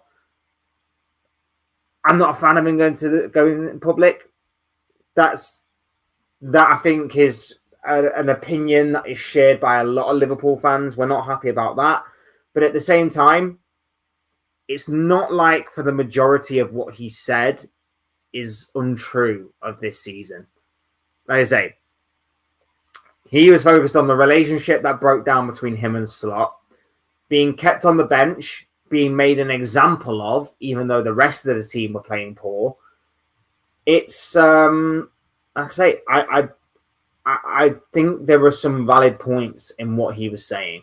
I'm not a fan of him going in public. That I think is an opinion that is shared by a lot of Liverpool fans. We're not happy about that. But at the same time, it's not like for the majority of what he said is untrue of this season. Like I say, he was focused on the relationship that broke down between him and Slot, being kept on the bench, being made an example of, even though the rest of the team were playing poor. It's, like I say, I think there were some valid points in what he was saying.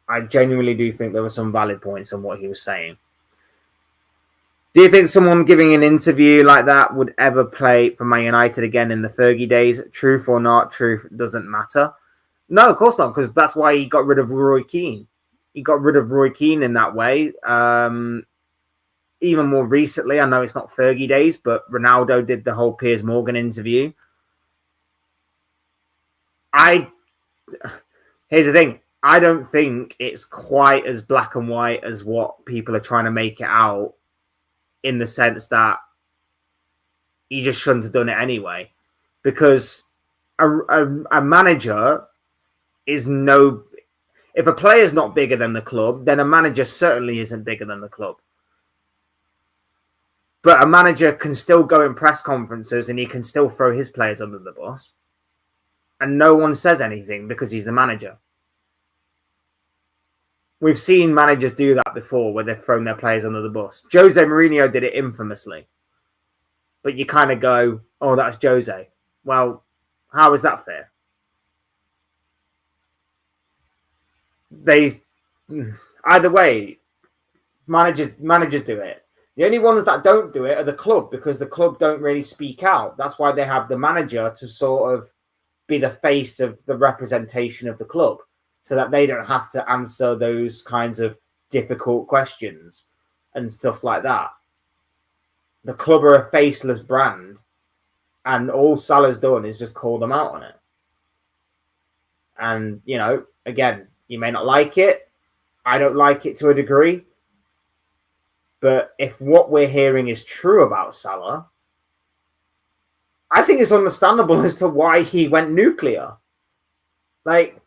I genuinely do think there were some valid points in what he was saying. Do you think someone giving an interview like that would ever play for Man United again in the Fergie days? Truth or not, truth doesn't matter. No, of course not, because that's why he got rid of Roy Keane. He got rid of Roy Keane in that way. Even more recently, I know it's not Fergie days, but Ronaldo did the whole Piers Morgan interview. Here's the thing. I don't think it's quite as black and white as what people are trying to make it out, in the sense that he just shouldn't have done it anyway. Because a manager is no... If a player's not bigger than the club, then a manager certainly isn't bigger than the club. But a manager can still go in press conferences and he can still throw his players under the bus. And no one says anything because he's the manager. We've seen managers do that before where they've thrown their players under the bus. Jose Mourinho did it infamously. But you kind of go, oh, that's Jose. Well, how is that fair? Either way, managers do it. The only ones that don't do it are the club, because the club don't really speak out. That's why they have the manager to sort of be the face of the representation of the club, so that they don't have to answer those kinds of difficult questions and stuff like that. The club are a faceless brand, and all Salah's done is just call them out on it. And, you know, again, you may not like it. I don't like it to a degree. But if what we're hearing is true about Salah, I think it's understandable as to why he went nuclear. Like,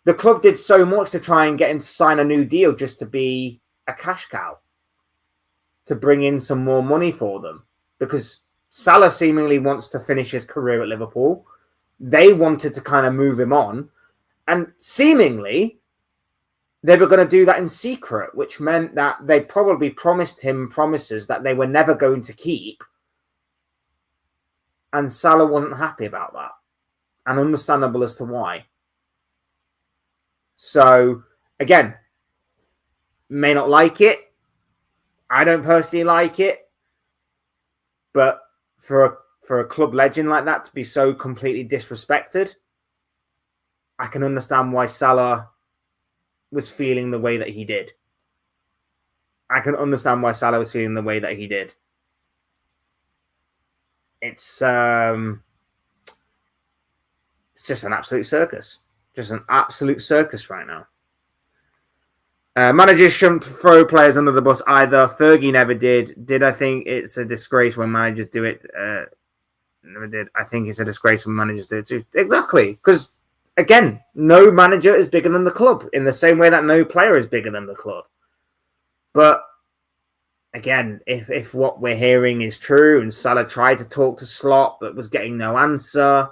the club did so much to try and get him to sign a new deal just to be a cash cow, to bring in some more money for them. Because Salah seemingly wants to finish his career at Liverpool. They wanted to kind of move him on. And seemingly, they were going to do that in secret, which meant that they probably promised him promises that they were never going to keep. And Salah wasn't happy about that. And understandable as to why. So, again, may not like it. I don't personally like it. But for a club legend like that to be so completely disrespected, I can understand why Salah was feeling the way that he did. I can understand why Salah was feeling the way that he did. It's just an absolute circus. Just an absolute circus right now. Managers shouldn't throw players under the bus either. Fergie never did. Did I think it's a disgrace when managers do it? Never did. I think it's a disgrace when managers do it too. Exactly. Because, again, no manager is bigger than the club, in the same way that no player is bigger than the club. But, again, if what we're hearing is true and Salah tried to talk to Slot but was getting no answer,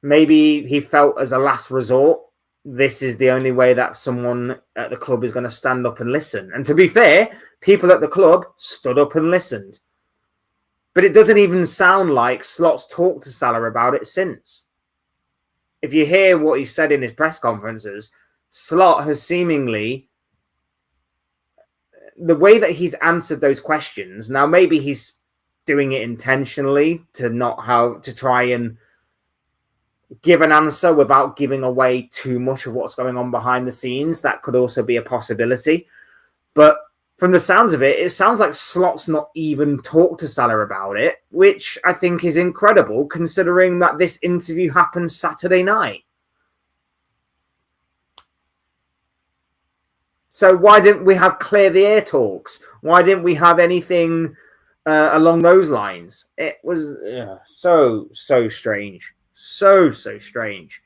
maybe he felt as a last resort, this is the only way that someone at the club is going to stand up and listen. And to be fair, people at the club stood up and listened. But it doesn't even sound like Slot's talked to Salah about it since. If you hear what he said in his press conferences, Slot has seemingly... The way that he's answered those questions, now maybe he's doing it intentionally to try and give an answer without giving away too much of what's going on behind the scenes. That could also be a possibility. But from the sounds of it, it sounds like Slot's not even talked to Salah about it, which I think is incredible considering that this interview happened Saturday night. So why didn't we have clear the air talks? Why didn't we have anything along those lines? It was so strange. So strange.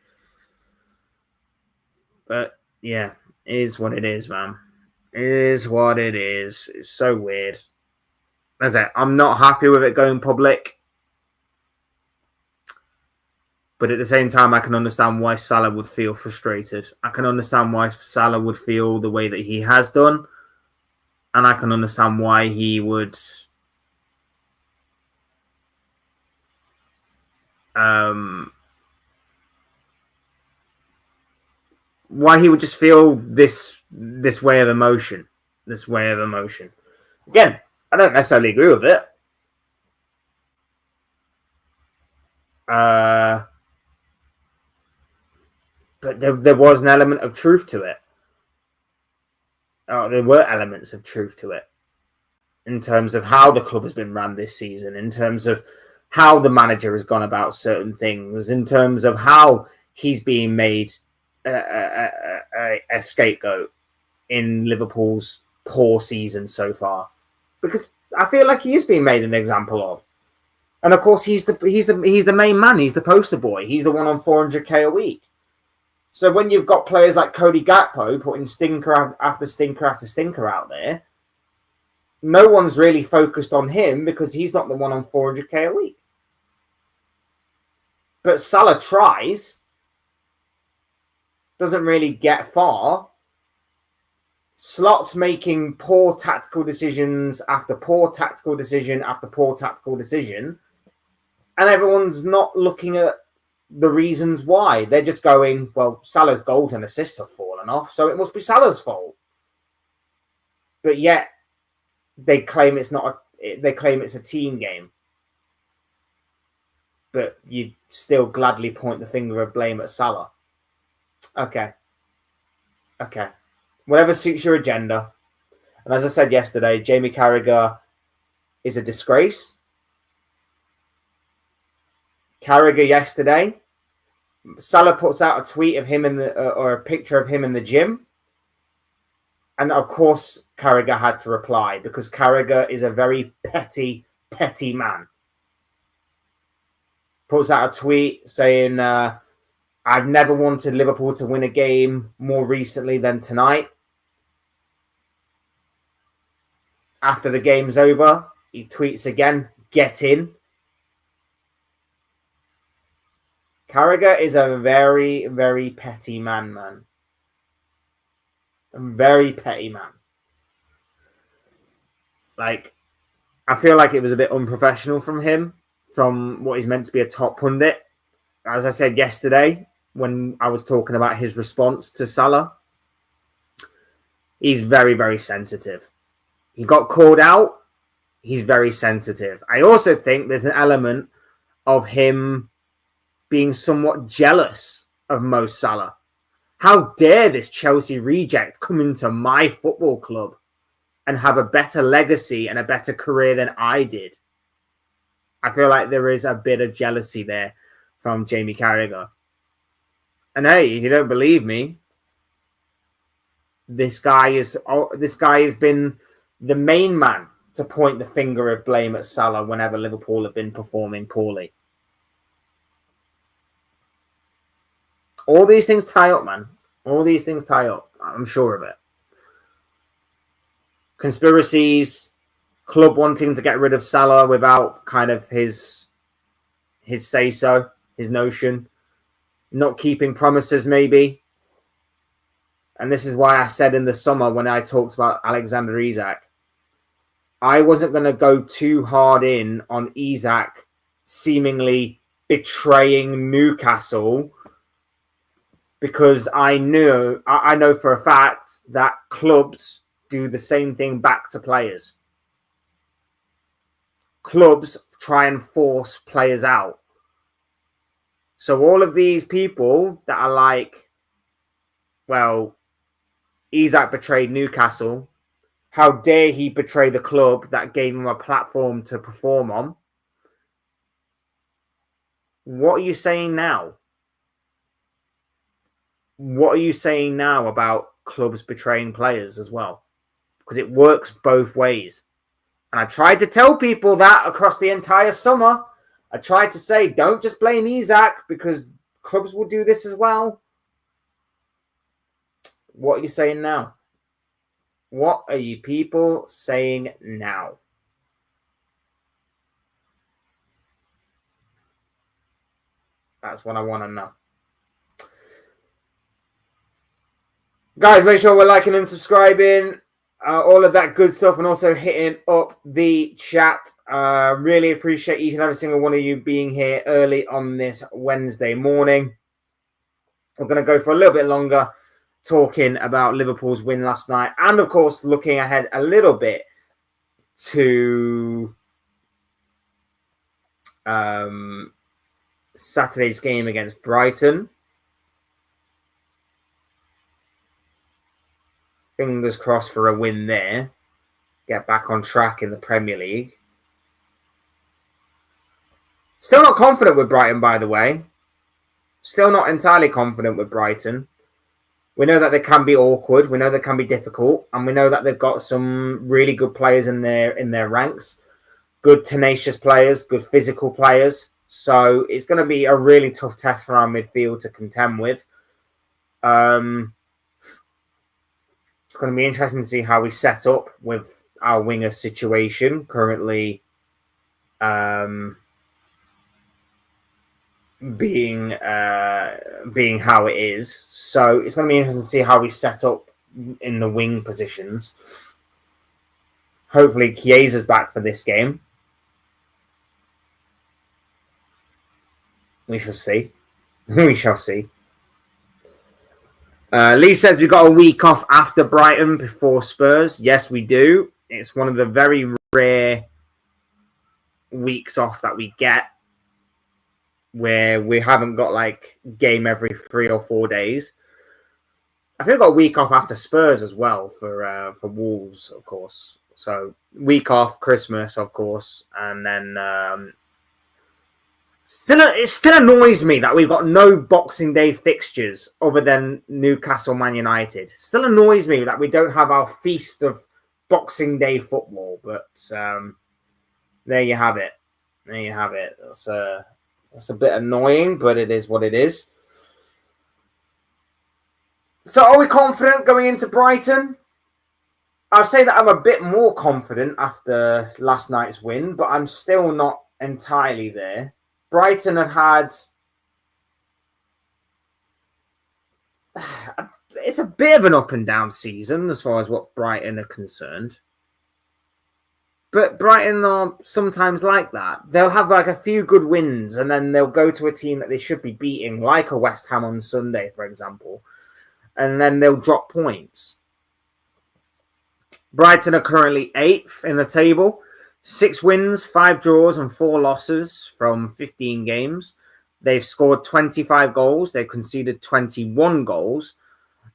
But yeah, it is what it is, man. It is what it is. It's so weird. That's it. I'm not happy with it going public. But at the same time, I can understand why Salah would feel frustrated. I can understand why Salah would feel the way that he has done. And I can understand why he would just feel this way of emotion. This way of emotion. Again, I don't necessarily agree with it. But there was an element of truth to it. There were elements of truth to it in terms of how the club has been run this season, in terms of how the manager has gone about certain things, in terms of how he's being made a scapegoat in Liverpool's poor season so far. Because I feel like he is being made an example of. And of course, he's the main man. He's the poster boy. He's the one on 400k a week. So when you've got players like Cody Gakpo putting stinker after stinker after stinker out there, no one's really focused on him because he's not the one on 400k a week. But Salah tries, doesn't really get far. Slot's making poor tactical decisions after poor tactical decision after poor tactical decision. And everyone's not looking at the reasons why. They're just going, well, Salah's goals and assists have fallen off, so it must be Salah's fault. But yet, they claim it's not. They claim it's a team game. But you still gladly point the finger of blame at Salah. Okay. Whatever suits your agenda. And as I said yesterday, Jamie Carragher is a disgrace. Carragher yesterday, Salah puts out a tweet of him or a picture of him in the gym. And of course, Carragher had to reply because Carragher is a very petty man. Puts out a tweet saying, I've never wanted Liverpool to win a game more recently than tonight. After the game's over, he tweets again, get in. Carragher is a very, very petty man. A very petty man. Like, I feel like it was a bit unprofessional from him, from what he's meant to be a top pundit. As I said yesterday, when I was talking about his response to Salah, he's very, very sensitive. He got called out. He's very sensitive. I also think there's an element of him being somewhat jealous of Mo Salah. How dare this Chelsea reject come into my football club and have a better legacy and a better career than I did? I feel like there is a bit of jealousy there from Jamie Carragher. And hey, if you don't believe me, this guy has been the main man to point the finger of blame at Salah whenever Liverpool have been performing poorly. All these things tie up, man. All these things tie up. I'm sure of it. Conspiracies, club wanting to get rid of Salah without kind of his say-so, his notion, not keeping promises maybe. And this is why I said in the summer when I talked about Alexander Isak, I wasn't going to go too hard in on Isak seemingly betraying Newcastle because I know for a fact that clubs do the same thing back to players. Clubs try and force players out. So all of these people that are like, well, Isak betrayed Newcastle. How dare he betray the club that gave him a platform to perform on? What are you saying now? What are you saying now about clubs betraying players as well, because it works both ways. And I tried to tell people that across the entire summer. I tried to say, don't just blame Isak because clubs will do this as well. What are you saying now? What are you people saying now? That's what I want to know. Guys, make sure we're liking and subscribing. All of that good stuff, and also hitting up the chat. Really appreciate each and every single one of you being here early on this Wednesday morning. We're going to go for a little bit longer talking about Liverpool's win last night, and of course looking ahead a little bit to Saturday's game against Brighton. Fingers crossed for a win there. Get back on track in the Premier League. Still not confident with Brighton, by the way. Still not entirely confident with Brighton. We know that they can be awkward. We know they can be difficult. And we know that they've got some really good players in their ranks. Good, tenacious players. Good physical players. So it's going to be a really tough test for our midfield to contend with. It's going to be interesting to see how we set up with our winger situation currently being how it is. So it's going to be interesting to see how we set up in the wing positions. Hopefully Chiesa's back for this game. We shall see. We shall see. Lee says we've got a week off after Brighton before Spurs. Yes, we do. It's one of the very rare weeks off that we get where we haven't got like game every 3 or 4 days. I think we've got a week off after Spurs as well for Wolves, of course. So week off, Christmas, of course, and then it still annoys me that we've got no Boxing Day fixtures other than Newcastle Man United. Still annoys me that we don't have our feast of Boxing Day football. But there you have it. There you have it. That's a bit annoying, but it is what it is. So are we confident going into Brighton? I'll say that I'm a bit more confident after last night's win, but I'm still not entirely there. Brighton have had... It's a bit of an up and down season as far as what Brighton are concerned. But Brighton are sometimes like that. They'll have like a few good wins and then they'll go to a team that they should be beating, like a West Ham on Sunday, for example. And then they'll drop points. Brighton are currently 8th in the table. 6 wins, 5 draws and 4 losses from 15 games. They've scored 25 goals. They've conceded 21 goals.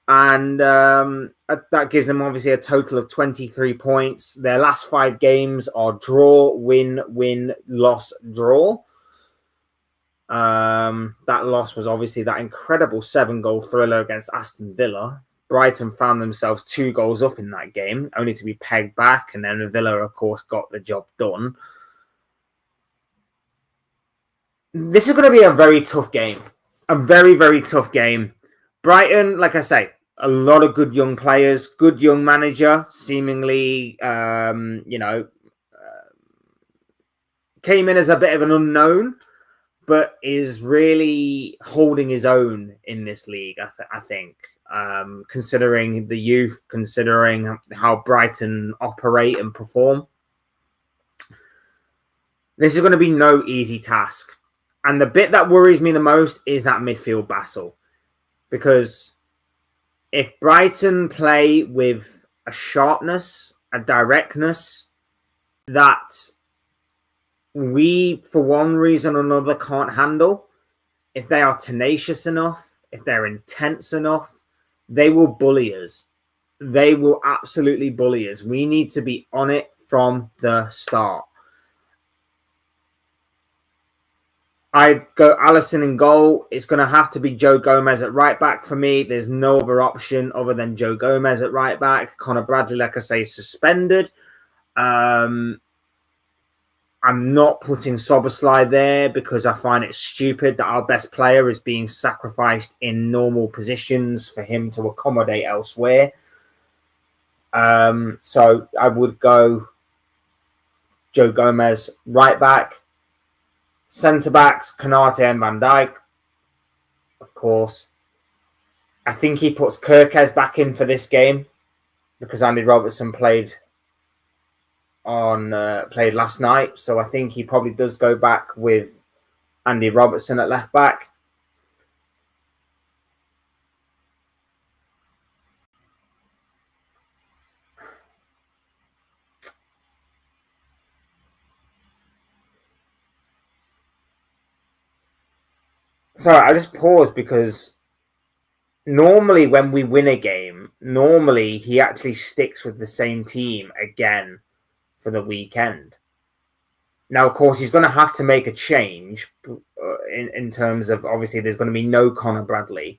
And that gives them obviously a total of 23 points. Their last 5 games are draw, win, win, loss, draw. That loss was obviously that incredible 7-goal thriller against Aston Villa. Brighton found themselves 2 goals up in that game, only to be pegged back. And then Villa, of course, got the job done. This is going to be a very tough game. A very, very tough game. Brighton, like I say, a lot of good young players, good young manager, seemingly, came in as a bit of an unknown, but is really holding his own in this league, I think. Considering the youth, considering how Brighton operate and perform. This is going to be no easy task. And the bit that worries me the most is that midfield battle. Because if Brighton play with a sharpness, a directness that we, for one reason or another, can't handle, if they are tenacious enough, if they're intense enough, they will bully us. They will absolutely bully us. We need to be on it from the start. I'd go Alisson in goal. It's going to have to be Joe Gomez at right back for me. There's no other option other than Joe Gomez at right back. Connor Bradley, like I say, is suspended. I'm not putting Szoboszlai there because I find it stupid that our best player is being sacrificed in normal positions for him to accommodate elsewhere. So I would go Joe Gomez right back. Centre backs, Konate and Van Dijk, of course. I think he puts Kirkes back in for this game because Andy Robertson played last night. So I think he probably does go back with Andy Robertson at left back. Sorry, I just paused because normally when we win a game, normally he actually sticks with the same team again for the weekend. Now, of course, he's going to have to make a change in terms of, obviously, there's going to be no Connor Bradley.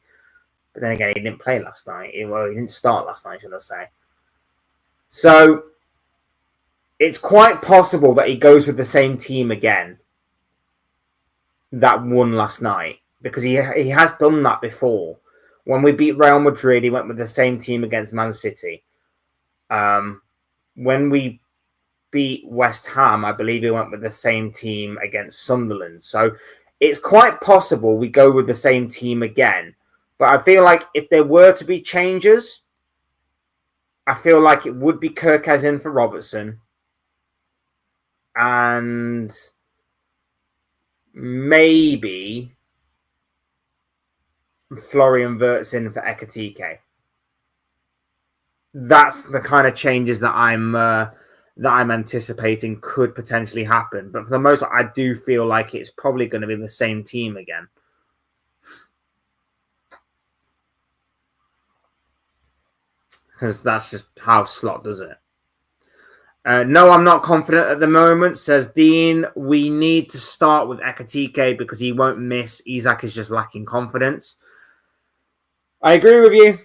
But then again, he didn't play last night. Well, he didn't start last night, should I say. So it's quite possible that he goes with the same team again that won last night. Because he has done that before. When we beat Real Madrid, he went with the same team against Man City. When we beat West Ham, I believe he went with the same team against Sunderland. So it's quite possible we go with the same team again. But I feel like if there were to be changes, I feel like it would be Kirkes in for Robertson. And maybe Florian Wirtz in for Ekitike. That's the kind of changes that I'm anticipating could potentially happen. But for the most part, I do feel like it's probably going to be the same team again. Because that's just how Slot does it. No, I'm not confident at the moment, says Dean. We need to start with Ekitike because he won't miss. Isak is just lacking confidence. I agree with you.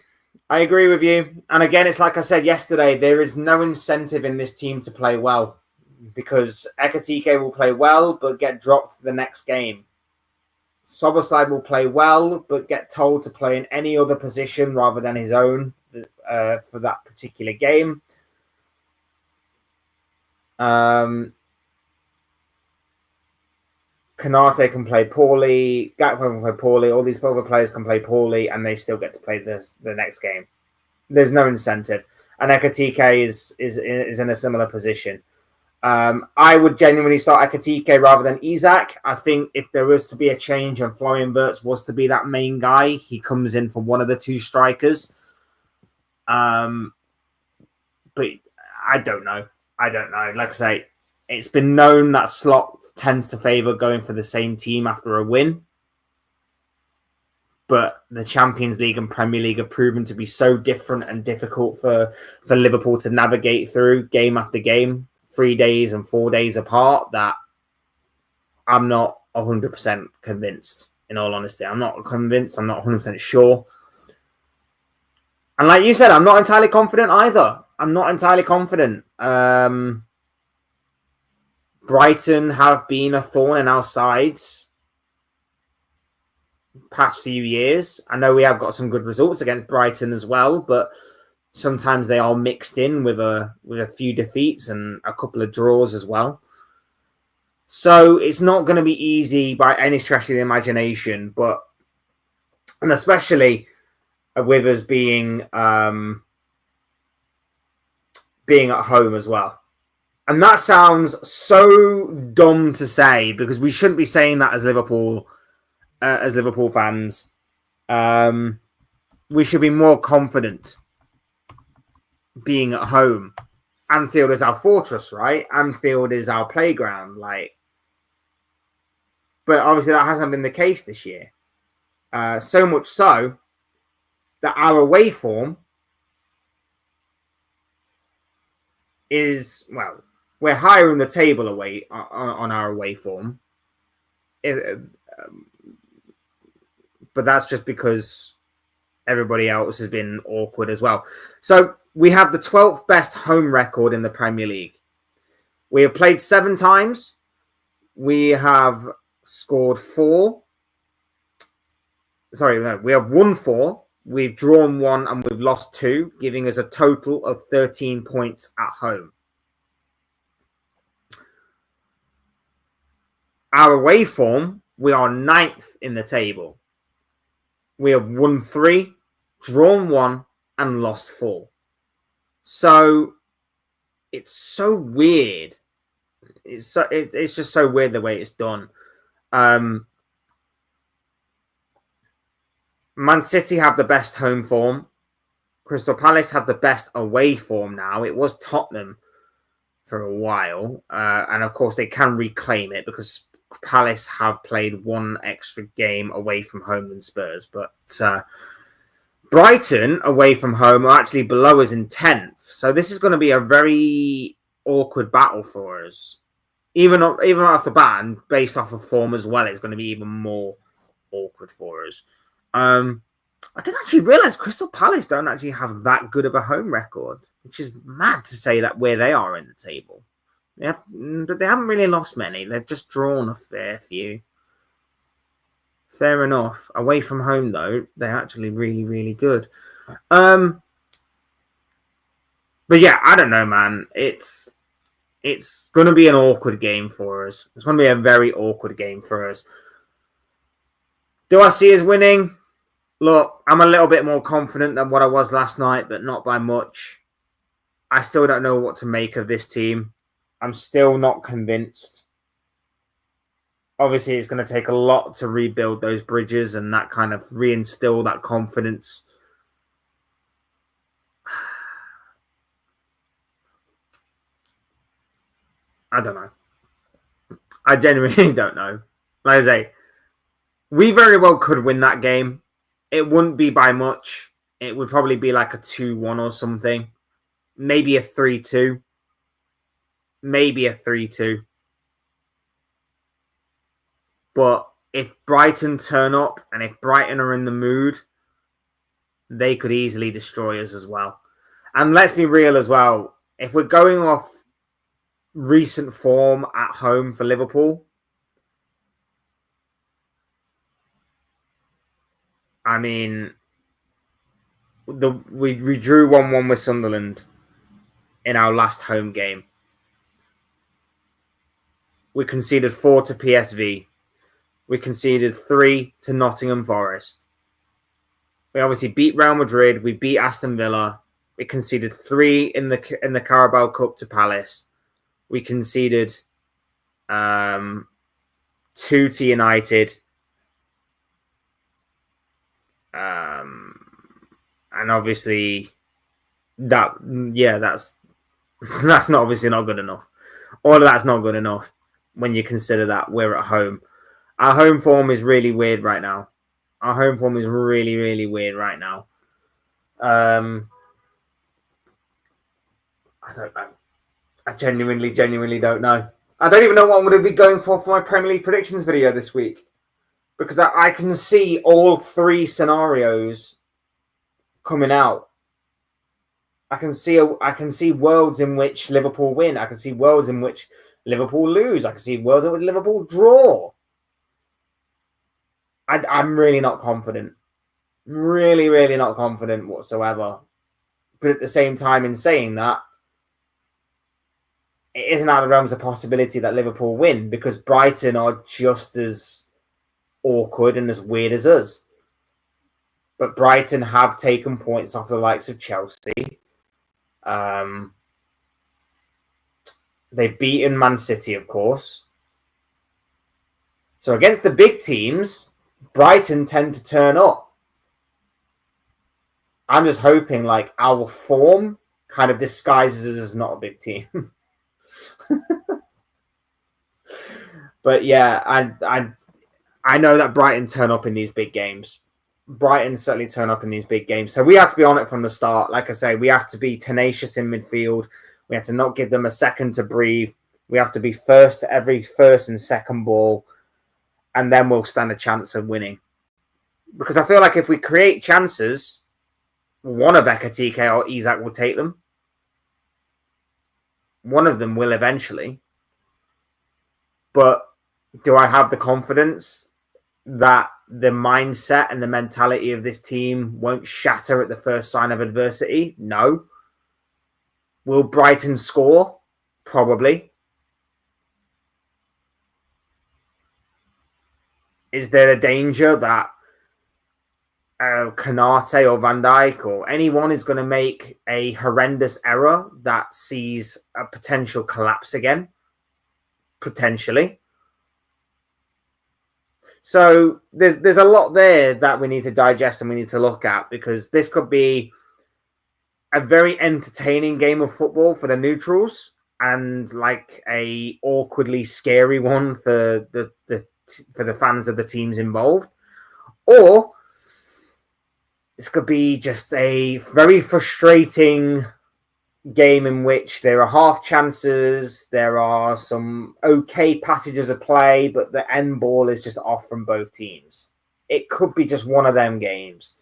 And again, it's like I said yesterday, there is no incentive in this team to play well because Ekitike will play well but get dropped the next game. Szoboszlai will play well but get told to play in any other position rather than his own for that particular game. Konate can play poorly. Gakpo can play poorly. All these other players can play poorly, and they still get to play the next game. There's no incentive, and Ekitike is in a similar position. I would genuinely start Ekitike rather than Isak. I think if there was to be a change and Florian Wirtz was to be that main guy, he comes in for one of the two strikers. But I don't know. Like I say, it's been known that Slot tends to favour going for the same team after a win. But the Champions League and Premier League have proven to be so different and difficult for Liverpool to navigate through game after game, 3 days and 4 days apart, that I'm not 100% convinced, in all honesty. I'm not convinced. I'm not 100% sure. And like you said, I'm not entirely confident either. I'm not entirely confident. Brighton have been a thorn in our sides past few years. I know we have got some good results against Brighton as well, but sometimes they are mixed in with a few defeats and a couple of draws as well. So it's not going to be easy by any stretch of the imagination, and especially with us being at home as well. And that sounds so dumb to say because we shouldn't be saying that as Liverpool fans. We should be more confident being at home. Anfield is our fortress, right? Anfield is our playground, but obviously that hasn't been the case this year. So much so that our away form is, well, we're higher in the table away on our away form But that's just because everybody else has been awkward as well. So we have the 12th best home record in the Premier League. We have played 7 times. We have scored 4. Sorry, no, we have won 4. We've drawn 1 and we've lost 2, giving us a total of 13 points at home. Our away form, we are 9th in the table. We have won 3, drawn 1, and lost 4. So it's so weird. It's just so weird the way it's done. Man City have the best home form. Crystal Palace have the best away form now. It was Tottenham for a while. And of course, they can reclaim it because Palace have played 1 extra game away from home than Spurs. But Brighton, away from home, are actually below us in 10th. So this is going to be a very awkward battle for us. Even off the bat, and based off of form as well, it's going to be even more awkward for us. I didn't actually realise Crystal Palace don't actually have that good of a home record, which is mad to say that where they are in the table. They haven't really lost many. They've just drawn a fair few. Fair enough. Away from home, though, they're actually really, really good. But yeah, I don't know, man. It's going to be an awkward game for us. It's going to be a very awkward game for us. Do I see us winning? Look, I'm a little bit more confident than what I was last night, but not by much. I still don't know what to make of this team. I'm still not convinced. Obviously, it's going to take a lot to rebuild those bridges and that kind of reinstill that confidence. I don't know. I genuinely don't know. Like I say, we very well could win that game. It wouldn't be by much. It would probably be like a 2-1 or something. Maybe a 3-2. Maybe a 3-2. But if Brighton turn up and if Brighton are in the mood, they could easily destroy us as well. And let's be real as well. If we're going off recent form at home for Liverpool, I mean, we drew 1-1 with Sunderland in our last home game. We conceded 4 to PSV. We conceded 3 to Nottingham Forest. We obviously beat Real Madrid. We beat Aston Villa. We conceded 3 in the Carabao Cup to Palace. We conceded 2 to United. And obviously that's not obviously not good enough. All of that's not good enough when you consider that we're at home. Our home form is really weird right now. Our home form is really, really weird right now. I don't know. I genuinely don't know. I don't even know what I'm going to be going for my Premier League predictions video this week. Because I can see all 3 scenarios coming out. I can see worlds in which Liverpool win. I can see worlds in which Liverpool lose. I can see worlds in which Liverpool draw. I'm really not confident. Really, really not confident whatsoever. But at the same time, in saying that, it isn't out of the realms of possibility that Liverpool win because Brighton are just as awkward and as weird as us. But Brighton have taken points off the likes of Chelsea. They've beaten Man City, of course. So against the big teams, Brighton tend to turn up. I'm just hoping like our form kind of disguises us as not a big team. But yeah, I know that Brighton turn up in these big games. Brighton certainly turn up in these big games. So we have to be on it from the start. Like I say, we have to be tenacious in midfield. We have to not give them a second to breathe. We have to be first to every first and second ball. and then we'll stand a chance of winning. Because I feel like if we create chances, one of Ekatike or Isak will take them. One of them will eventually. But do I have the confidence that the mindset and the mentality of this team won't shatter at the first sign of adversity? No. Will Brighton score? Probably. Is there a danger that Kanate or Van Dijk or anyone is going to make a horrendous error that sees a potential collapse again? Potentially. So there's a lot there that we need to digest and we need to look at, because this could be a very entertaining game of football for the neutrals and like a awkwardly scary one for the fans of the teams involved. Or this could be just a very frustrating game in which there are half chances, there are some okay passages of play, but the end ball is just off from both teams. It could be just one of them games.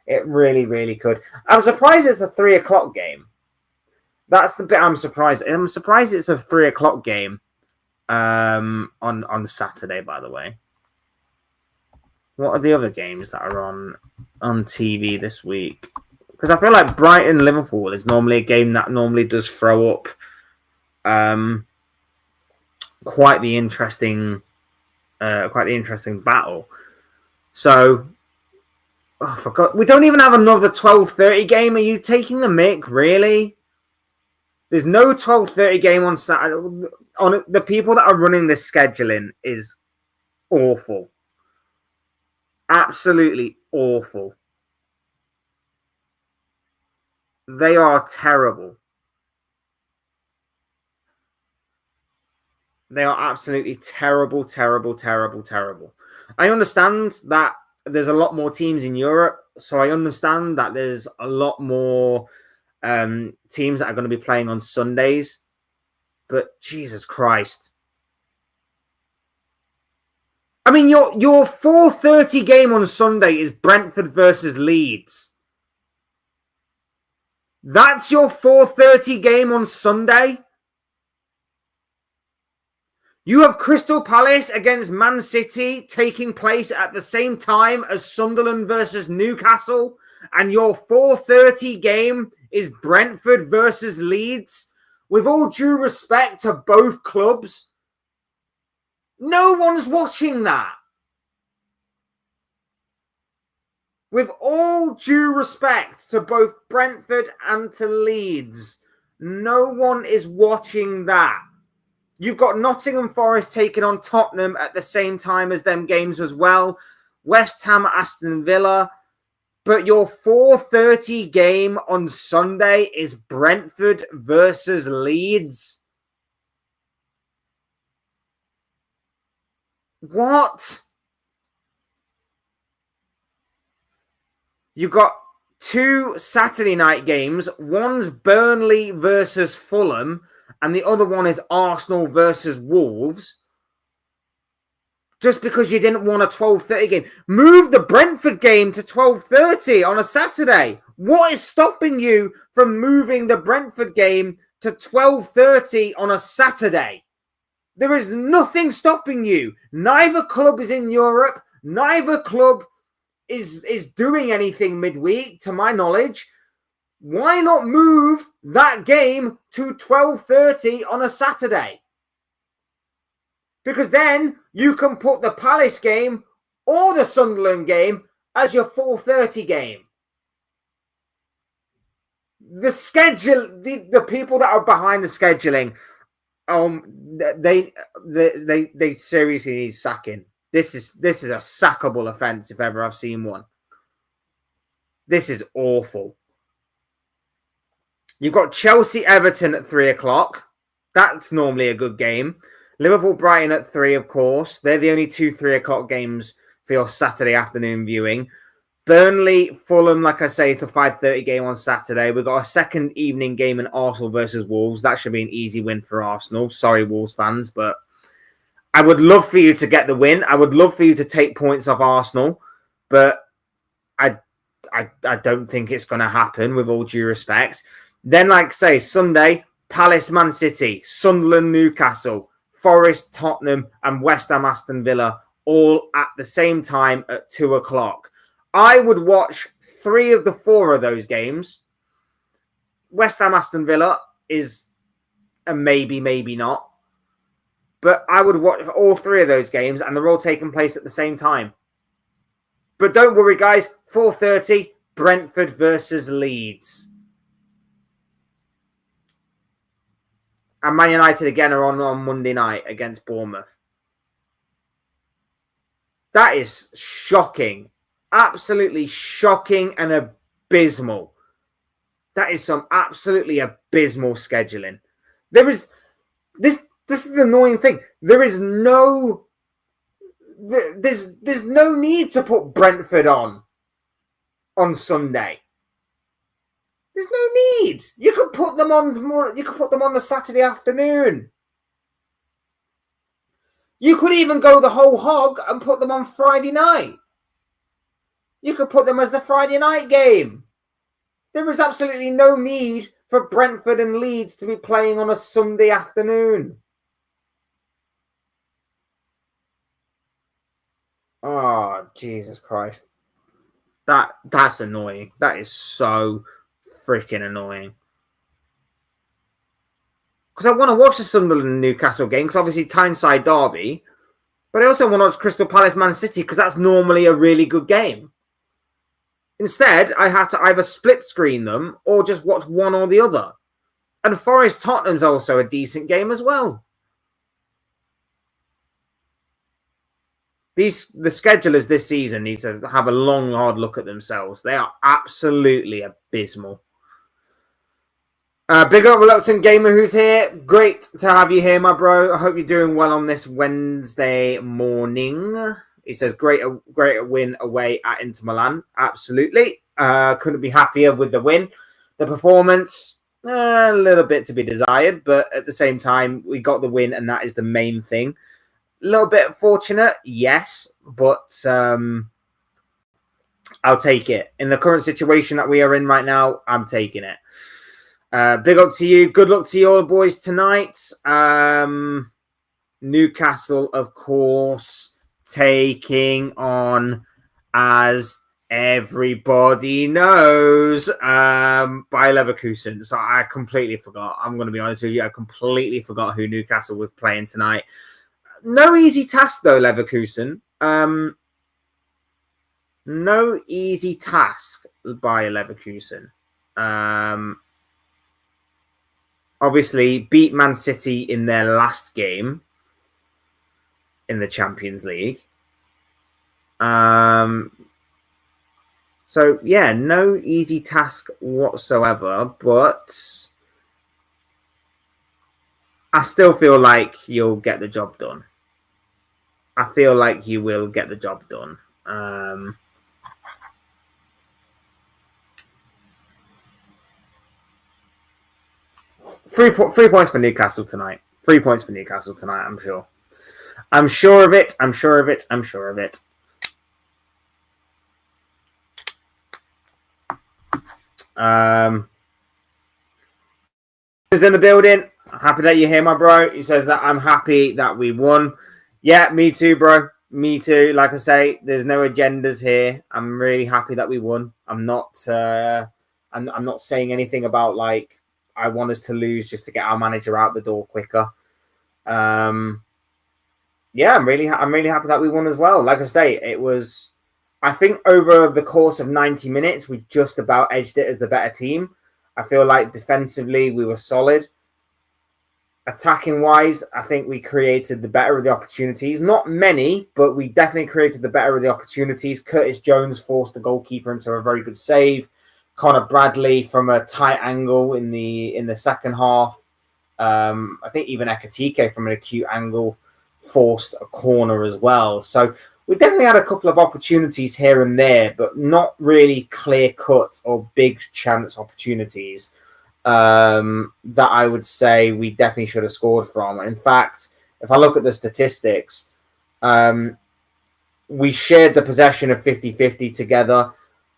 It really, really could. I'm surprised it's a 3:00 game. That's the bit I'm surprised. I'm surprised it's a 3:00 game on Saturday, by the way. What are the other games that are on TV this week? Because I feel like Brighton Liverpool is normally a game that normally does throw up quite the interesting battle. So, I forgot. We don't even have another 12:30 game. Are you taking the mick? Really? There's no 12:30 game on Saturday. On the people that are running this scheduling is awful. Absolutely awful. They are terrible. They are absolutely terrible, terrible, terrible, terrible. I understand that there's a lot more teams in Europe, so I understand that there's a lot more teams that are going to be playing on Sundays. But Jesus Christ. I mean, your 4:30 game on Sunday is Brentford versus Leeds. That's your 4:30 game on Sunday? You have Crystal Palace against Man City taking place at the same time as Sunderland versus Newcastle, and your 4:30 game is Brentford versus Leeds. With all due respect to both clubs, no one's watching that. With all due respect to both Brentford and to Leeds, no one is watching that. You've got Nottingham Forest taking on Tottenham at the same time as them games as well. West Ham, Aston Villa. But your 4:30 game on Sunday is Brentford versus Leeds. What? You've got two Saturday night games. One's Burnley versus Fulham, and the other one is Arsenal versus Wolves. Just because you didn't want a 12:30 game. Move the Brentford game to 12:30 on a Saturday. What is stopping you from moving the Brentford game to 12:30 on a Saturday? There is nothing stopping you. Neither club is in Europe. Neither club is doing anything midweek, to my knowledge. Why not move that game to 12:30 on a Saturday? Because then you can put the Palace game or the Sunderland game as your 4:30 game. The schedule, the people that are behind the scheduling, they seriously need sacking. This is a sackable offence if ever I've seen one. This is awful. You've got Chelsea Everton at 3:00. That's normally a good game. Liverpool Brighton at 3, of course. They're the only two 3:00 games for your Saturday afternoon viewing. Burnley, Fulham, like I say, is the 5:30 game on Saturday. We've got a second evening game in Arsenal versus Wolves. That should be an easy win for Arsenal. Sorry, Wolves fans, but I would love for you to get the win. I would love for you to take points off Arsenal, but I don't think it's going to happen, with all due respect. Then, like say, Sunday, Palace, Man City, Sunderland, Newcastle, Forest, Tottenham, and West Ham, Aston Villa, all at the same time at 2:00. I would watch 3 of the 4 of those games. West Ham, Aston Villa is a maybe, maybe not. But I would watch all 3 of those games, and they're all taking place at the same time. But don't worry, guys. 4:30, Brentford versus Leeds. And Man United again are on Monday night against Bournemouth. That is shocking. Absolutely shocking and abysmal. That is some absolutely abysmal scheduling. There is... This is the annoying thing. There's no need to put Brentford on Sunday. There's no need. You could put them on the Saturday afternoon. You could even go the whole hog and put them on Friday night. You could put them as the Friday night game. There is absolutely no need for Brentford and Leeds to be playing on a Sunday afternoon. Oh, Jesus Christ. That's annoying. That is so freaking annoying. Because I want to watch the Sunderland and Newcastle game, because obviously Tyneside derby. But I also want to watch Crystal Palace Man City, because that's normally a really good game. Instead, I have to either split screen them or just watch one or the other. And Forest Tottenham's also a decent game as well. The schedulers this season need to have a long, hard look at themselves. They are absolutely abysmal. Big up Reluctant Gamer who's here. Great to have you here, my bro. I hope you're doing well on this Wednesday morning. He says, great win away at Inter Milan. Absolutely. Couldn't be happier with the win. The performance, a little bit to be desired, but at the same time, we got the win, and that is the main thing. A little bit fortunate, yes, but I'll take it. In the current situation that we are in right now, I'm taking it. Big up to you. Good luck to you all, boys, tonight. Newcastle, of course, taking on, as everybody knows, by Leverkusen. So I completely forgot. I'm going to be honest with you. I completely forgot who Newcastle was playing tonight. No easy task, though, Leverkusen. No easy task by Leverkusen. Obviously, beat Man City in their last game in the Champions League. So, yeah, no easy task whatsoever, but I still feel like you'll get the job done. I feel like you will get the job done. 3 points for Newcastle tonight. 3 points for Newcastle tonight, I'm sure. I'm sure of it. I'm sure of it. I'm sure of it. Is in the building. Happy that you're here, my bro. He says that I'm happy that we won. Yeah, me too, bro. Me too. Like I say, there's no agendas here. I'm really happy that we won. I'm not saying anything about like I want us to lose just to get our manager out the door quicker. Yeah, I'm really happy that we won as well. Like I say, it was. I think over the course of 90 minutes, we just about edged it as the better team. I feel like defensively we were solid. Attacking wise, I think we created the better of the opportunities. Not many, but we definitely created the better of the opportunities. Curtis Jones forced the goalkeeper into a very good save. Connor Bradley from a tight angle in the second half. I think even Ekatike from an acute angle forced a corner as well. So we definitely had a couple of opportunities here and there, but not really clear-cut or big chance opportunities that I would say we definitely should have scored from. In fact, if I look at the statistics, we shared the possession of 50-50 together.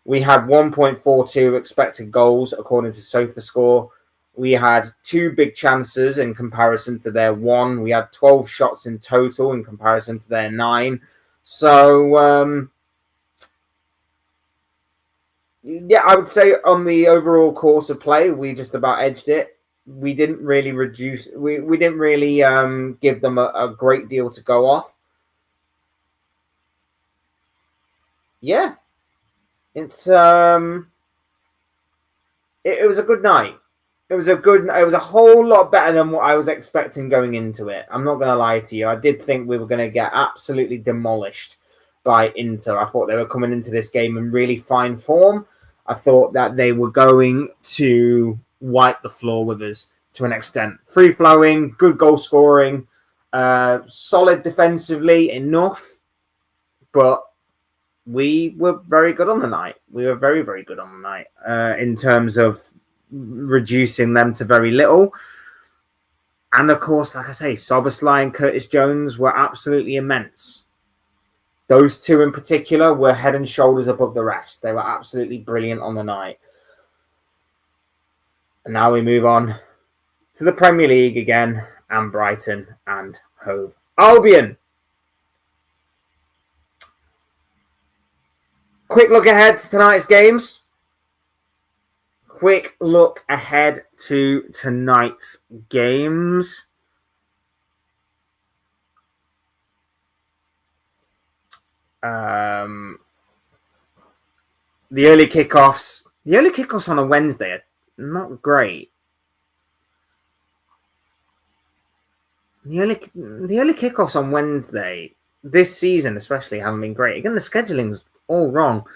We had 1.42 expected goals according to SofaScore. We had 2 big chances in comparison to their 1. We had 12 shots in total in comparison to their 9. So, yeah, I would say on the overall course of play, we just about edged it. We didn't really we didn't really give them a great deal to go off. Yeah, it's it was a good night. It was a whole lot better than what I was expecting going into it. I'm not going to lie to you. I did think we were going to get absolutely demolished by Inter. I thought they were coming into this game in really fine form. I thought that they were going to wipe the floor with us to an extent. Free flowing, good goal scoring, solid defensively enough, but we were very good on the night. We were very, very good on the night in terms of reducing them to very little. And of course, like I say, Szoboszlai and Curtis Jones were absolutely immense. Those 2 in particular were head and shoulders above the rest. They were absolutely brilliant on the night. And now we move on to the Premier League again, and Brighton and Hove Albion. Quick look ahead to tonight's games. Quick look ahead to tonight's games. The early kickoffs. The early kickoffs on a Wednesday are not great. The early kickoffs on Wednesday this season, especially, haven't been great. Again, the scheduling's all wrong.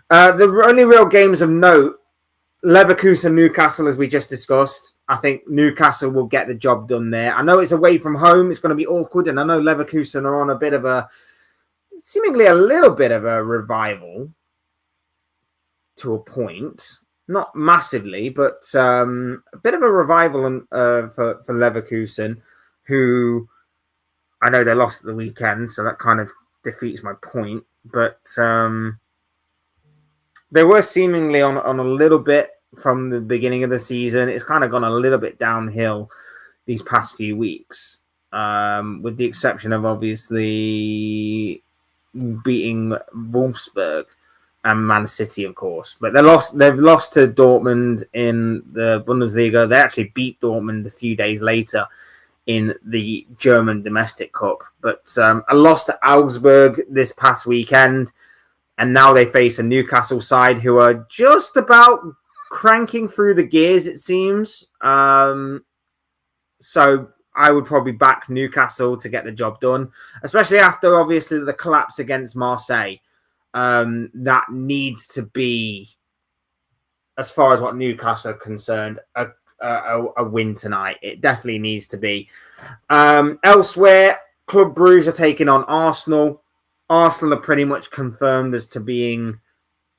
The only real games of note: Leverkusen, Newcastle, as we just discussed. I think Newcastle will get the job done there. I know it's away from home; it's going to be awkward, and I know Leverkusen are on seemingly a little bit of a revival to a point. Not massively, but a bit of a revival for Leverkusen, who I know they lost at the weekend, so that kind of defeats my point. But they were seemingly on a little bit from the beginning of the season. It's kind of gone a little bit downhill these past few weeks, with the exception of obviously beating Wolfsburg and Man City, of course. But they've lost to Dortmund in the Bundesliga. They actually beat Dortmund a few days later in the German Domestic Cup. But a loss to Augsburg this past weekend. And now they face a Newcastle side who are just about cranking through the gears, it seems. So I would probably back Newcastle to get the job done, especially after, obviously, the collapse against Marseille. That needs to be, as far as what Newcastle are concerned, a win tonight. It definitely needs to be. Elsewhere, Club Brugge are taking on Arsenal. Arsenal are pretty much confirmed as to being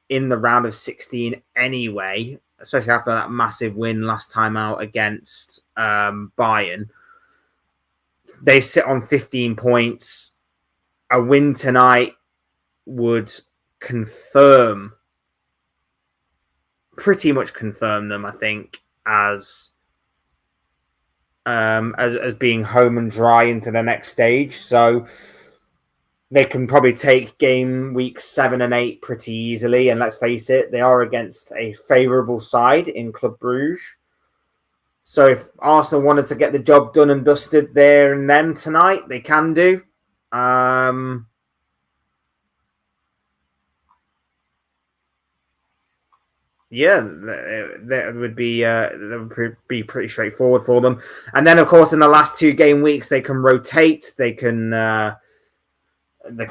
in the round of 16 anyway, especially after that massive win last time out against Bayern. They sit on 15 points. A win tonight would pretty much confirm them, I think, as being home and dry into the next stage. So they can probably take game weeks 7 and 8 pretty easily. And let's face it, they are against a favourable side in Club Brugge. So if Arsenal wanted to get the job done and dusted there and then tonight, they can do. Yeah, that would be pretty straightforward for them. And then, of course, in the last 2 game weeks, they can rotate. They can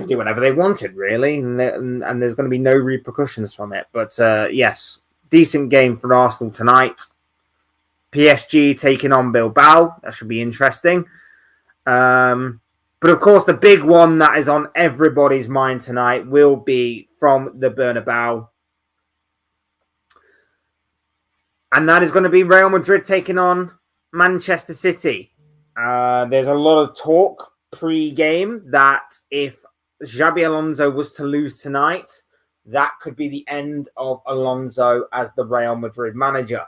do whatever they wanted, really, and there's going to be no repercussions from it. But yes, decent game for Arsenal tonight. PSG taking on Bilbao. That should be interesting. But of course, the big one that is on everybody's mind tonight will be from the Bernabeu. And that is going to be Real Madrid taking on Manchester City. There's a lot of talk pre-game that if Xabi Alonso was to lose tonight, that could be the end of Alonso as the Real Madrid manager.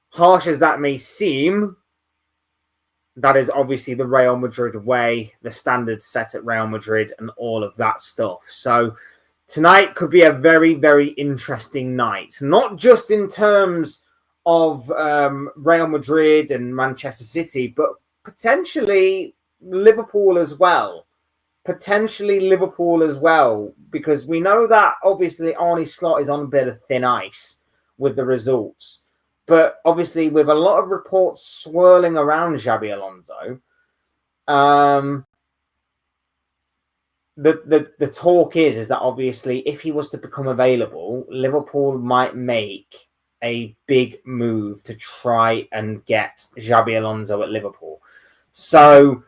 Harsh as that may seem, that is obviously the Real Madrid way, the standards set at Real Madrid and all of that stuff. So tonight could be a very, very interesting night. Not just in terms of Real Madrid and Manchester City, but potentially Liverpool as well. Because we know that obviously Arne Slot is on a bit of thin ice with the results. But obviously, with a lot of reports swirling around Xabi Alonso, the talk is that obviously, if he was to become available, Liverpool might make a big move to try and get Xabi Alonso at Liverpool. So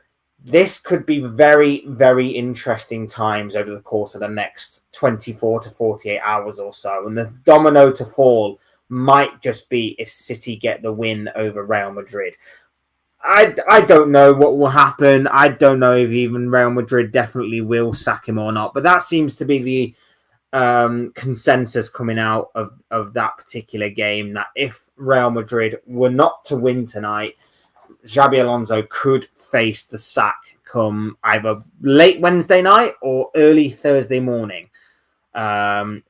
this could be very, very interesting times over the course of the next 24 to 48 hours or so. And the domino to fall might just be if City get the win over Real Madrid. I don't know what will happen. I don't know if even Real Madrid definitely will sack him or not. But that seems to be the consensus coming out of that particular game, that if Real Madrid were not to win tonight, Xabi Alonso could face the sack come either late Wednesday night or early Thursday morning.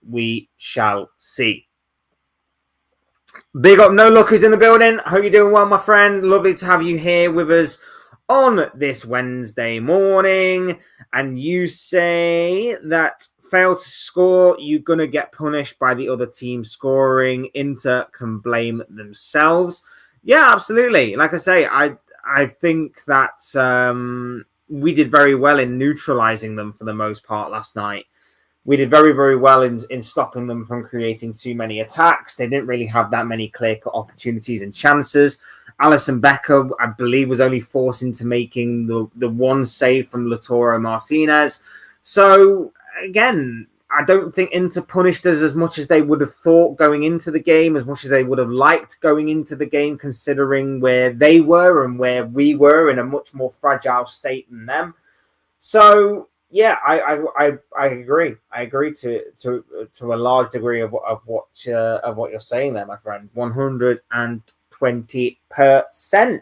We shall see. Big up No Lookers in the building. Hope you're doing well, my friend. Lovely to have you here with us on this Wednesday morning. And you say that fail to score, you're going to get punished by the other team scoring. Inter can blame themselves. Yeah, absolutely. Like I say, I think that we did very well in neutralizing them for the most part last night. We did very, very well in stopping them from creating too many attacks. They didn't really have that many clear-cut opportunities and chances. Alisson Becker, I believe, was only forced into making the one save from Lautaro Martinez. So, again, I don't think Inter punished us as much as they would have thought going into the game, as much as they would have liked going into the game, considering where they were and where we were in a much more fragile state than them. So, yeah, I agree. I agree to a large degree of what you're saying there, my friend. 120%.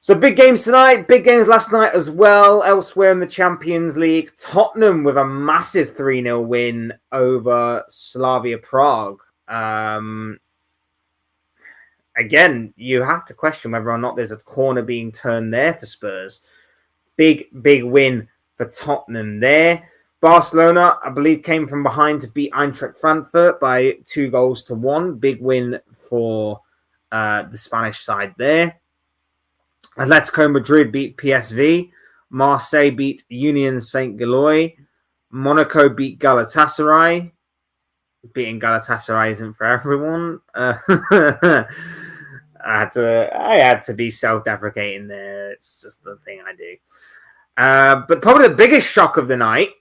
So big games tonight, big games last night as well. Elsewhere in the Champions League, Tottenham with a massive 3-0 win over Slavia Prague. Again, you have to question whether or not there's a corner being turned there for Spurs. Big win for Tottenham there. Barcelona, I believe, came from behind to beat Eintracht Frankfurt by 2-1. Big win for the Spanish side there. Atletico Madrid beat PSV. Marseille beat Union Saint-Gilloise. Monaco beat Galatasaray. Beating Galatasaray isn't for everyone. I had to be self-deprecating there. It's just the thing I do. But probably the biggest shock of the night,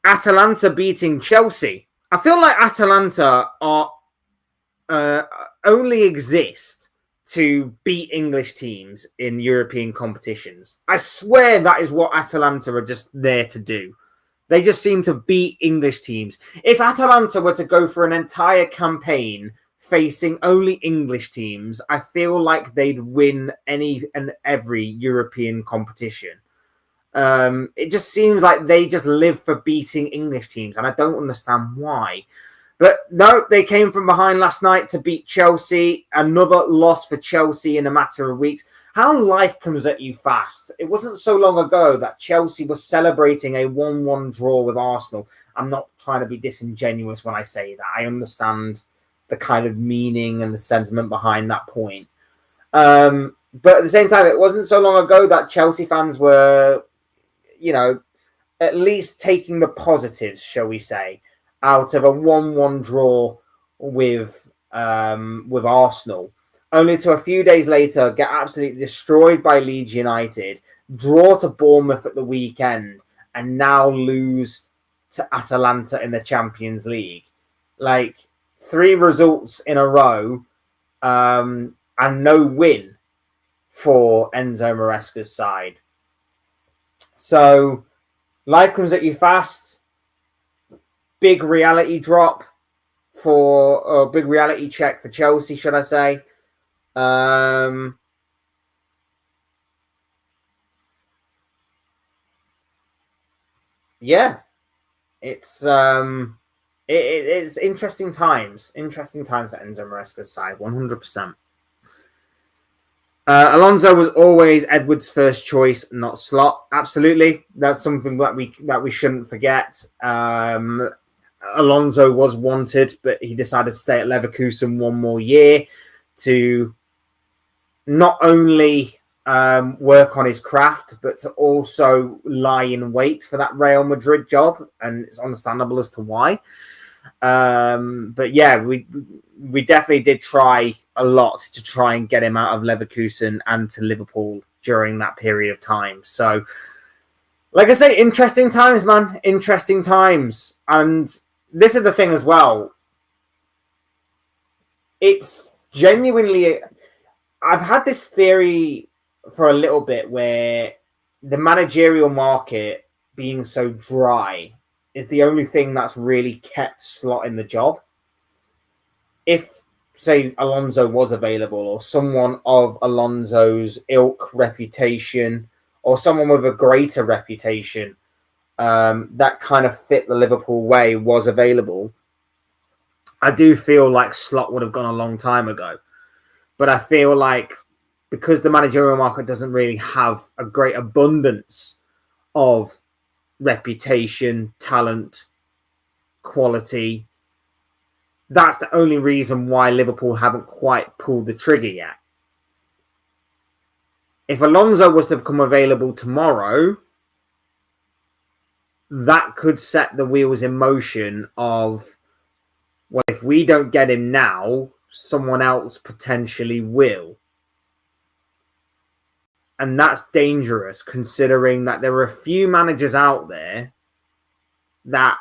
Atalanta beating Chelsea. I feel like Atalanta are only exist to beat English teams in European competitions. I swear that is what Atalanta are just there to do. They just seem to beat English teams. If Atalanta were to go for an entire campaign facing only English teams, I feel like they'd win any and every European competition. It just seems like they just live for beating English teams, and I don't understand why. But no, they came from behind last night to beat Chelsea. Another loss for Chelsea in a matter of weeks. How life comes at you fast. It wasn't so long ago that Chelsea was celebrating a 1-1 draw with Arsenal. I'm not trying to be disingenuous when I say that. I understand the kind of meaning and the sentiment behind that point. But at the same time, it wasn't so long ago that Chelsea fans were, at least taking the positives, shall we say, out of a 1-1 draw with Arsenal, only to a few days later get absolutely destroyed by Leeds United, draw to Bournemouth at the weekend, and now lose to Atalanta in the Champions League. Like, 3 results in a row and no win. for Enzo Maresca's side. So life comes at you fast. Big reality drop big reality check for Chelsea, should I say. Yeah, it's it's interesting times. Interesting times for Enzo Maresca's side, 100%. Alonso was always Edwards' first choice, not Slot. Absolutely, that's something that we shouldn't forget. Alonso was wanted, but he decided to stay at Leverkusen one more year to not only work on his craft, but to also lie in wait for that Real Madrid job, and it's understandable as to why. But yeah, we definitely did try a lot to try and get him out of Leverkusen and to Liverpool during that period of time. So, like I say, interesting times, man. Interesting times. And this is the thing as well. It's genuinely... I've had this theory for a little bit where the managerial market being so dry is the only thing that's really kept Slot in the job. If, say, Alonso was available, or someone of Alonso's ilk, reputation, or someone with a greater reputation that kind of fit the Liverpool way was available, I do feel like Slot would have gone a long time ago. But I feel like because the managerial market doesn't really have a great abundance of reputation, talent, quality, that's the only reason why Liverpool haven't quite pulled the trigger yet. If Alonso was to become available tomorrow, that could set the wheels in motion of, well, if we don't get him now, someone else potentially will. And that's dangerous, considering that there are a few managers out there that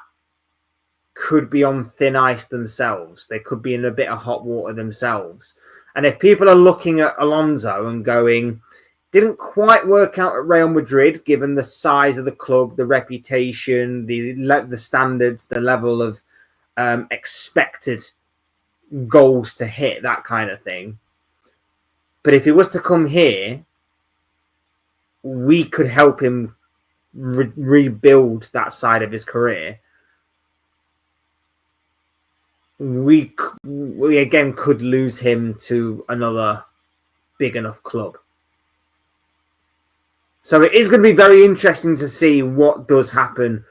could be on thin ice themselves. They could be in a bit of hot water themselves. And if people are looking at Alonso and going, didn't quite work out at Real Madrid, given the size of the club, the reputation, the standards, the level of expected goals to hit, that kind of thing. But if he was to come here, we could help him rebuild that side of his career. We again could lose him to another big enough club. So it is going to be very interesting to see what does happen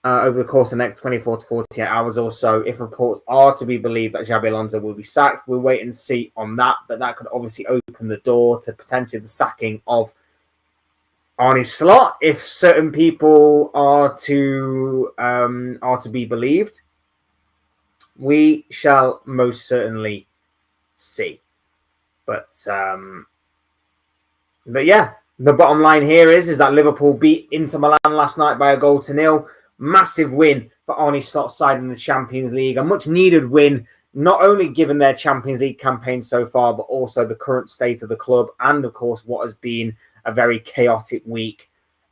over the course of the next 24 to 48 hours or so. If reports are to be believed that Xabi Alonso will be sacked, we'll wait and see on that. But that could obviously open the door to potentially the sacking of Arne Slot if certain people are to be believed. We shall most certainly see. But yeah, the bottom line here is that Liverpool beat Inter Milan last night by 1-0. Massive win for Arne Slot's side in the Champions League. A much needed win, not only given their Champions League campaign so far, but also the current state of the club and, of course, what has been a very chaotic week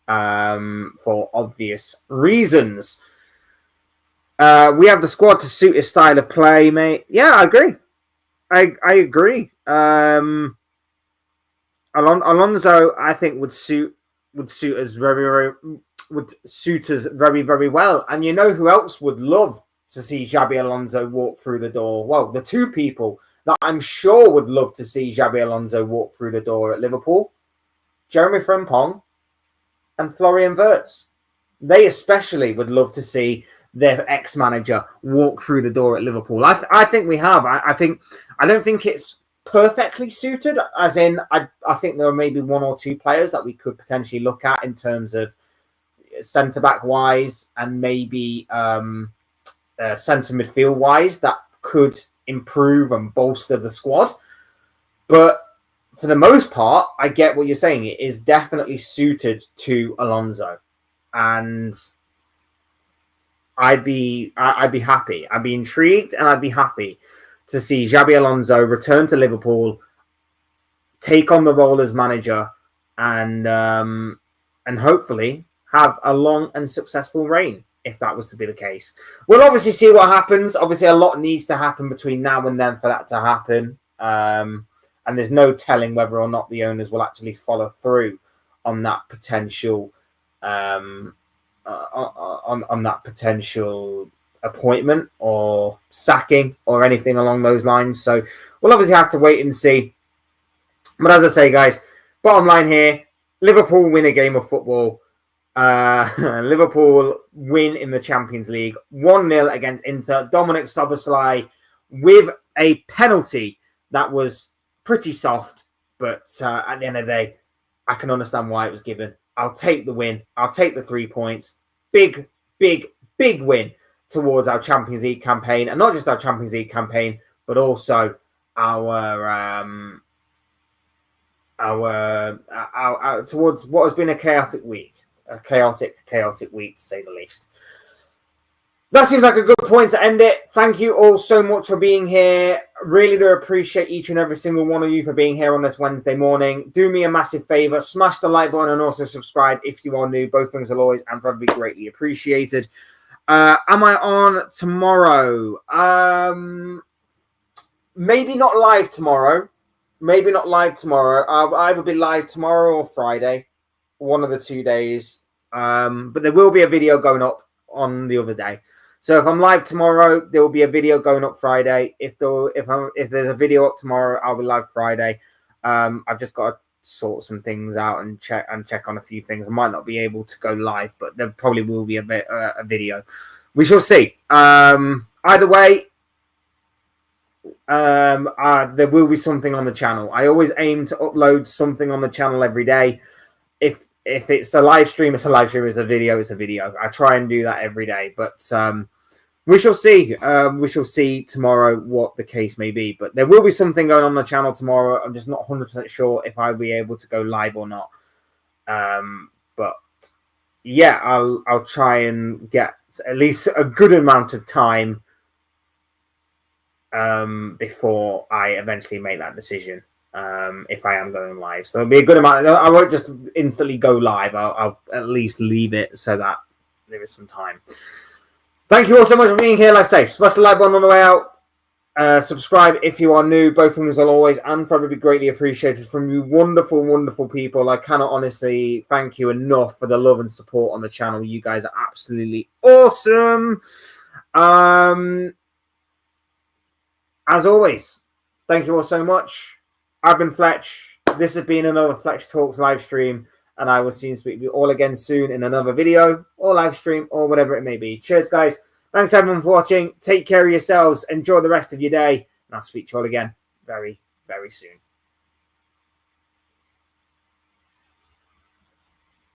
for obvious reasons. We have the squad to suit his style of play, mate. Yeah, I agree. I agree. Alonso, I think, would suit us very well. And you know who else would love to see Xabi Alonso walk through the door? Well, the two people that I'm sure would love to see Xabi Alonso walk through the door at Liverpool: Jeremy Frimpong and Florian Wirtz. They especially would love to see their ex-manager walk through the door at Liverpool. I think we have. I don't think it's perfectly suited, as in I think there are maybe one or two players that we could potentially look at in terms of centre-back wise and maybe centre midfield wise that could improve and bolster the squad. But for the most part, I get what you're saying. It is definitely suited to Alonso, and I'd be happy. I'd be intrigued, and I'd be happy to see Xabi Alonso return to Liverpool, take on the role as manager, and hopefully have a long and successful reign, if that was to be the case. We'll obviously see what happens. Obviously, a lot needs to happen between now and then for that to happen. And there's no telling whether or not the owners will actually follow through on that potential on that potential appointment or sacking or anything along those lines. So we'll obviously have to wait and see. But as I say, guys, bottom line here, Liverpool win a game of football. Liverpool win in the Champions League 1-0 against Inter. Dominic Szoboszlai with a penalty that was pretty soft, but at the end of the day, I can understand why it was given. I'll take the win. I'll take the 3 points. Big, big, big win towards our Champions League campaign, and not just our Champions League campaign, but also our towards what has been a chaotic week. A chaotic week, to say the least. That seems like a good point to end it. Thank you all so much for being here. Really do appreciate each and every single one of you for being here on this Wednesday morning. Do me a massive favor, smash the like button and also subscribe if you are new. Both things will always and forever be greatly appreciated. Am I on tomorrow? Maybe not live tomorrow. I'll either be live tomorrow or Friday. One of the 2 days. But there will be a video going up on the other day. So if I'm live tomorrow, there will be a video going up Friday. If there's a video up tomorrow, I'll be live Friday. I've just got to sort some things out and check on a few things. I might not be able to go live, but there probably will be a video. We shall see. Either way, there will be something on the channel. I always aim to upload something on the channel every day. If it's a live stream, it's a live stream. It's a video, it's a video. I try and do that every day, but we shall see. We shall see tomorrow what the case may be. But there will be something going on the channel tomorrow. I'm just not 100% sure if I'll be able to go live or not. But yeah, I'll try and get at least a good amount of time before I eventually make that decision. If I am going live, so it'll be a good amount. I won't just instantly go live. I'll at least leave it so that there is some time. Thank you all so much for being here. Like I say, smash the like button on the way out. Subscribe if you are new. Both things will always and forever be greatly appreciated from you wonderful, wonderful people. I cannot honestly thank you enough for the love and support on the channel. You guys are absolutely awesome. As always, thank you all so much. I've been Fletch. This has been another Fletch Talks live stream, and I will see and speak with you all again soon in another video or live stream or whatever it may be. Cheers, guys. Thanks, everyone, for watching. Take care of yourselves. Enjoy the rest of your day, and I'll speak to you all again very, very soon.